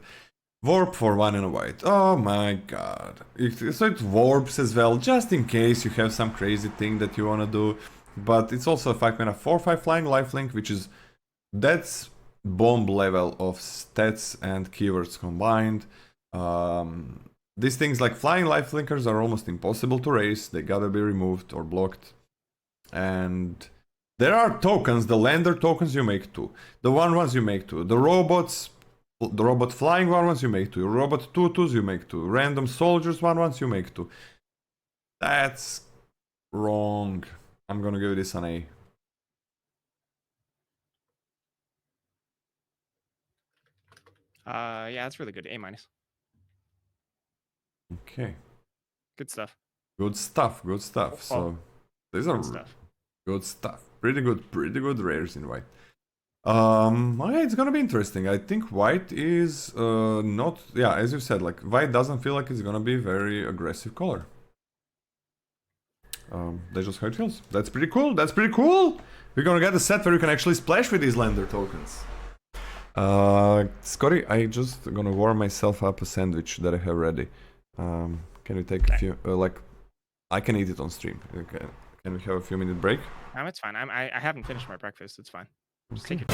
Warp for 1 and a white. Oh my god. So it warps as well, just in case you have some crazy thing that you wanna do. But it's also a 5 mana 4/5 flying lifelink, which is that's bomb level of stats and keywords combined. These things like flying lifelinkers are almost impossible to raise. They gotta be removed or blocked. And there are tokens, the lander tokens you make 2. The 1/1s you make 2. The robot flying 1/1s you make 2. Robot 2/2s you make 2. Random soldiers 1/1s you make 2. That's wrong. I'm gonna give this an A. Yeah, that's really good. A-. Okay. Good stuff. Good stuff. Good stuff. So these are good stuff. Pretty good rares in white. Okay, it's gonna be interesting. I think white is not, yeah, as you said, like white doesn't feel like it's gonna be very aggressive color. That's just how it feels. That's pretty cool. That's pretty cool. We're gonna get a set where you can actually splash with these lander tokens. Scotty, I just gonna warm myself up a sandwich that I have ready. Can we take a few? Like, I can eat it on stream. Okay. Can we have a few minute break? It's fine. I haven't finished my breakfast. It's fine. Just take it.